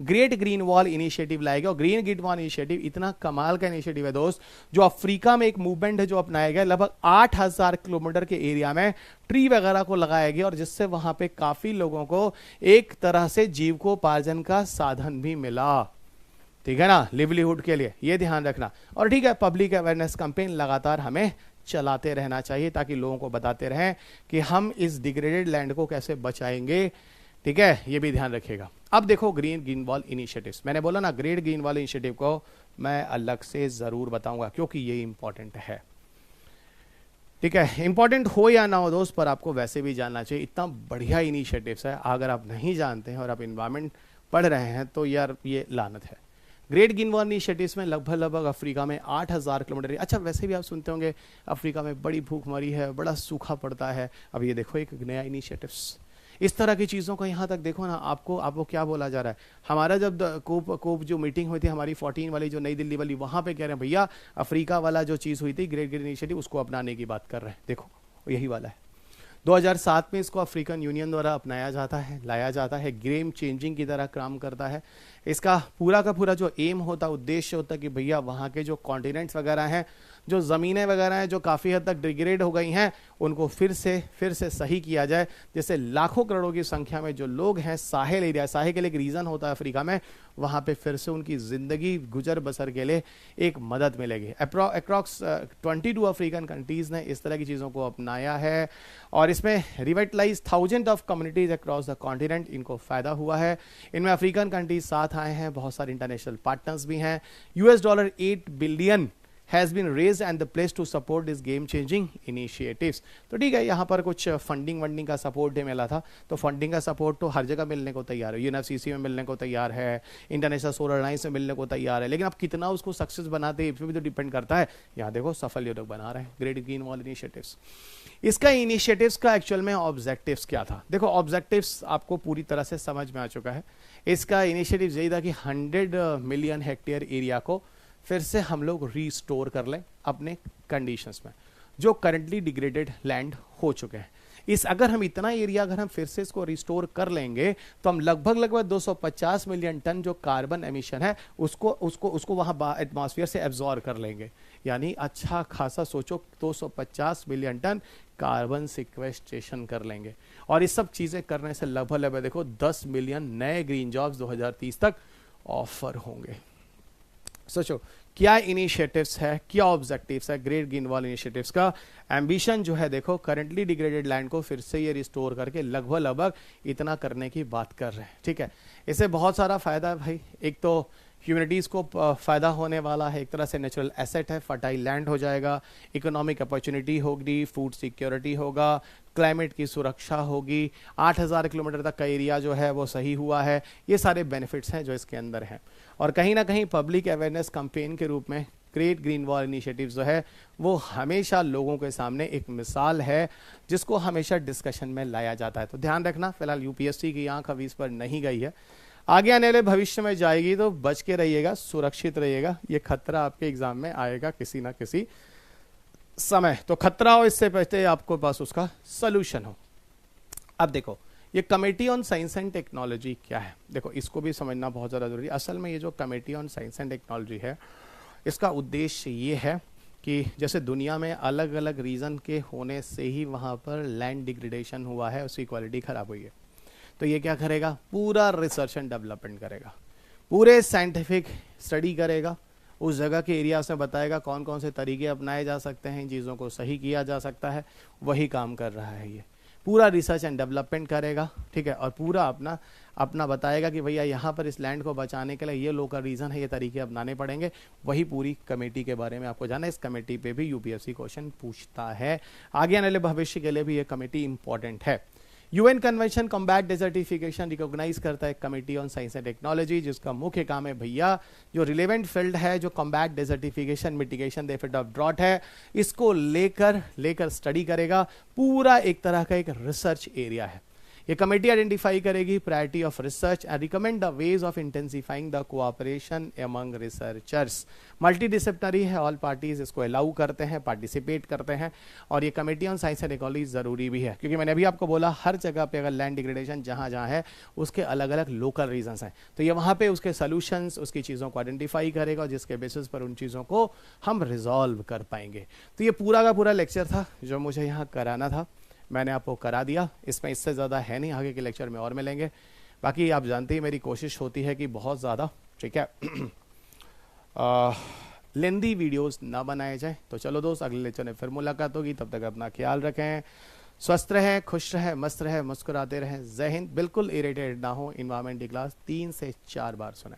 ग्रेट ग्रीन वॉल इनिशिएटिव लाएगा। और ग्रीन ग्रीन वॉल इनिशिएटिव इतना कमाल का इनिशिएटिव है दोस्त, जो अफ्रीका में एक मूवमेंट है जो अपनाया गया, लगभग 8000 किलोमीटर के एरिया में ट्री वगैरह को लगाया गया, और जिससे वहां पे काफी लोगों को एक तरह से जीविकोपार्जन का साधन भी मिला। ठीक है ना, लिवलीहुड के लिए, ये ध्यान रखना। और ठीक है, पब्लिक अवेयरनेस कैंपेन लगातार हमें चलाते रहना चाहिए, ताकि लोगों को बताते रहें कि हम इस डिग्रेडेड लैंड को कैसे बचाएंगे। ठीक है, ये भी ध्यान रखिएगा। अब देखो ग्रीन वॉल इनिशिएटिव्स, मैंने बोला ना ग्रेट ग्रीन वॉल इनिशिएटिव को मैं अलग से जरूर बताऊंगा, क्योंकि ये इंपॉर्टेंट है। ठीक है, इंपॉर्टेंट हो या ना हो दोस्त, पर आपको वैसे भी जानना चाहिए, इतना बढ़िया इनिशिएटिव्स है। अगर आप नहीं जानते हैं और आप इन्वायरमेंट पढ़ रहे हैं तो यार ये लानत है। ग्रेट ग्रीन वॉल इनिशिएटिव्स में लगभग अफ्रीका में 8000 किलोमीटर। अच्छा, वैसे भी आप सुनते होंगे अफ्रीका में बड़ी भूखमरी है, बड़ा सूखा पड़ता है। अब ये देखो एक नया इनिशिएटिव्स, इस तरह की चीज़ों को यहाँ तक देखो ना। आपको क्या बोला जा रहा है, हमारा जब कोप जो मीटिंग हुई थी हमारी 14 वाली जो नई दिल्ली वाली, वहाँ पे कह रहे हैं भैया अफ्रीका वाला जो चीज़ हुई थी ग्रेट ग्रीन इनिशिएटिव, उसको अपनाने की बात कर रहे हैं। देखो यही वाला है। 2007 में इसको अफ्रीकन यूनियन द्वारा अपनाया जाता है, लाया जाता है, गेम चेंजिंग की तरह काम करता है। इसका पूरा का पूरा जो एम होता, उद्देश्य होता कि भैया वहाँ के जो कॉन्टिनेंट्स वगैरह हैं, जो ज़मीनें वगैरह हैं जो काफ़ी हद तक डिग्रेड हो गई हैं, उनको फिर से सही किया जाए, जैसे लाखों करोड़ों की संख्या में जो लोग हैं साहेल एरिया, साहेल के लिए एक रीजन होता है अफ्रीका में, वहाँ पे फिर से उनकी ज़िंदगी गुजर बसर के लिए एक मदद मिलेगी। अप्रॉक्स 22 अफ्रीकन कंट्रीज़ ने इस तरह की चीज़ों को अपनाया है, और इसमें revitalise 1000 of communities across the continent, इनको फ़ायदा हुआ है। इनमें अफ्रीकन कंट्रीज साथ आए हैं, बहुत सारे इंटरनेशनल पार्टनर्स भी हैं। $8 billion has been raise and the place to support this game changing initiatives. तो ठीक है, यहाँ पर कुछ फंडिंग का सपोर्ट भी मिला था, तो फंडिंग का सपोर्ट तो हर जगह मिलने को तैयार है, यूएनएफसीसी में मिलने को तैयार है, इंटरनेशनल सोलर अलायंस में मिलने को तैयार है, लेकिन आप कितना उसको सक्सेस बनाते हैं इस पर भी तो डिपेंड करता है। यहाँ देखो सफल ये लोग बना रहे हैं, ग्रेट ग्रीन वॉल इनिशिएटिव्स। इसका इनिशिएटिव्स का एक्चुअल में ऑब्जेक्टिव्स क्या था? देखो ऑब्जेक्टिव्स आपको पूरी तरह से समझ में आ चुका है। इसका इनिशिएटिव यही था कि 100 मिलियन हेक्टेयर एरिया को फिर से हम लोग रीस्टोर कर लें अपने कंडीशंस में, जो करंटली डिग्रेडेड लैंड हो चुके हैं। अगर हम इतना एरिया अगर हम फिर से इसको रिस्टोर कर लेंगे तो हम लगभग 250 मिलियन टन जो कार्बन एमिशन है उसको वहां एटमॉस्फेयर से एब्जॉर्ब कर लेंगे। यानी अच्छा खासा सोचो, 250 मिलियन टन कार्बन सिक्वेस्ट्रेशन कर लेंगे। और इस सब चीजें करने से लगभग देखो 10 मिलियन नए ग्रीन जॉब्स 2030 तक ऑफर होंगे। सोचो क्या इनिशिएटिव्स है, क्या ऑब्जेक्टिव्स है ग्रेट ग्रीन वॉल इनिशिएटिव्स का। एम्बिशन जो है देखो, करंटली डिग्रेडेड लैंड को फिर से ये रिस्टोर करके लगभग इतना करने की बात कर रहे हैं। ठीक है, इससे बहुत सारा फायदा है भाई। एक तो ह्यूमैनिटीज को फायदा होने वाला है, एक तरह से नेचुरल एसेट है, फर्टाइल लैंड हो जाएगा, इकोनॉमिक अपॉर्चुनिटी होगी, फूड सिक्योरिटी होगा, क्लाइमेट की सुरक्षा होगी, 8000 किलोमीटर तक का एरिया जो है वो सही हुआ है। ये सारे बेनिफिट्स हैं जो इसके अंदर हैं। और कहीं ना कहीं पब्लिक अवेयरनेस कैंपेन के रूप में ग्रेट ग्रीन वॉल इनिशिएटिव जो है वो हमेशा लोगों के सामने एक मिसाल है जिसको हमेशा डिस्कशन में लाया जाता है। तो ध्यान रखना, फिलहाल यूपीएससी की आंख अभी इस पर नहीं गई है, आगे आने वाले भविष्य में जाएगी, तो बच के रहिएगा, सुरक्षित रहिएगा। ये खतरा आपके एग्जाम में आएगा किसी ना किसी समय। तो खतरा हो इससे पहले आपको पास उसका सोल्यूशन हो। अब देखो ये committee on science and technology क्या है, देखो इसको भी समझना बहुत ज़्यादा जरूरी है। असल में ये जो committee on science and technology है, इसका उद्देश्य ये है कि जैसे दुनिया में अलग अलग रीज़न के होने से ही वहाँ पर लैंड डिग्रेडेशन हुआ है, उसकी क्वालिटी ख़राब हुई है, तो ये क्या करेगा, पूरा रिसर्च एंड डेवलपमेंट करेगा, पूरे साइंटिफिक स्टडी करेगा, उस जगह के एरिया से बताएगा कौन कौन से तरीके अपनाए जा सकते हैं, इन चीज़ों को सही किया जा सकता है, वही काम कर रहा है ये। पूरा रिसर्च एंड डेवलपमेंट करेगा, ठीक है, और पूरा अपना बताएगा कि भैया यहाँ पर इस लैंड को बचाने के लिए ये लोकल रीज़न है, ये तरीके अपनाने पड़ेंगे। वही पूरी कमेटी के बारे में आपको जाना है। इस कमेटी पे भी यूपीएससी क्वेश्चन पूछता है, आगे आने वाले भविष्य के लिए भी ये कमेटी इंपॉर्टेंट है। UN convention combat desertification recognise करता है committee on science and technology, जिसका मुख्य काम है भैया जो रिलेवेंट फील्ड है, जो combat desertification, mitigation the effect of drought है, इसको लेकर स्टडी करेगा। पूरा एक तरह का एक रिसर्च एरिया है। ये कमेटी आइडेंटिफाई करेगी priority of research and recommend the ways of intensifying the cooperation among researchers. Multidisciplinary है, ऑल पार्टीज इसको अलाउ करते हैं, पार्टिसिपेट करते हैं। और ये committee on science and technology जरूरी भी है, क्योंकि मैंने अभी आपको बोला हर जगह पे अगर लैंड डिग्रेडेशन जहाँ जहाँ है उसके अलग अलग लोकल रीजंस हैं, तो ये वहाँ पे उसके सोल्यूशंस, उसकी चीज़ों को आइडेंटिफाई करेगा, जिसके बेसिस पर उन चीज़ों को हम रिजॉल्व कर पाएंगे। तो ये पूरा का पूरा लेक्चर था जो मुझे यहाँ कराना था, मैंने आपको करा दिया। इसमें इससे ज़्यादा है नहीं, आगे के लेक्चर में और मिलेंगे। बाकी आप जानते ही मेरी कोशिश होती है कि बहुत ज़्यादा, ठीक है, लेंदी वीडियोस ना बनाए जाए। तो चलो दोस्त, अगले लेक्चर में फिर मुलाकात होगी, तब तक अपना ख्याल रखें, स्वस्थ रहें, खुश रहें, मस्त रहें, मुस्कुराते रहें। जय हिंद। बिल्कुल इरिटेट ना हो, इन्वायरमेंट की क्लास 3 से 4 बार सुने,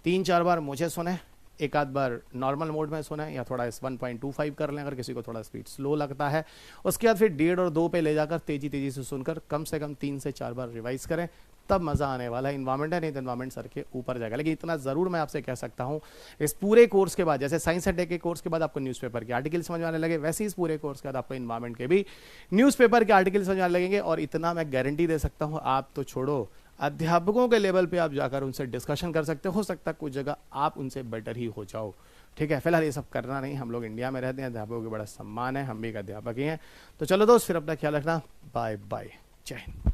3-4 बार मुझे सुने, एक आध बार नॉर्मल मोड में सुना है, या थोड़ा 1.25 कर लें अगर किसी को थोड़ा स्पीड स्लो लगता है। उसके बाद फिर 1.5 और 2 पे ले जाकर तेजी से सुनकर कम से कम 3 से 4 बार रिवाइज करें, तब मज़ा आने वाला है। इन्वायरमेंट है, नहीं तो इन्वायरमेंट सर के ऊपर जाएगा। लेकिन इतना ज़रूर मैं आपसे कह सकता हूँ, इस पूरे कोर्स के बाद, जैसे साइंस एंड टेक के कोर्स के बाद आपको न्यूज़पेपर के आर्टिकल समझ आने लगे, वैसे ही इस पूरे कोर्स के बाद आपको इन्वायरमेंट के भी न्यूज़पेपर के आर्टिकल समझ आने लगेंगे। और इतना मैं गारंटी दे सकता हूँ, आप तो छोड़ो, अध्यापकों के लेवल पे आप जाकर उनसे डिस्कशन कर सकते हो सकता है कुछ जगह आप उनसे बेटर ही हो जाओ। ठीक है, फिलहाल ये सब करना नहीं, हम लोग इंडिया में रहते हैं, अध्यापकों के बड़ा सम्मान है, हम भी एक अध्यापक ही हैं। तो चलो दोस्त, फिर अपना ख्याल रखना, बाय बाय, जय हिंद।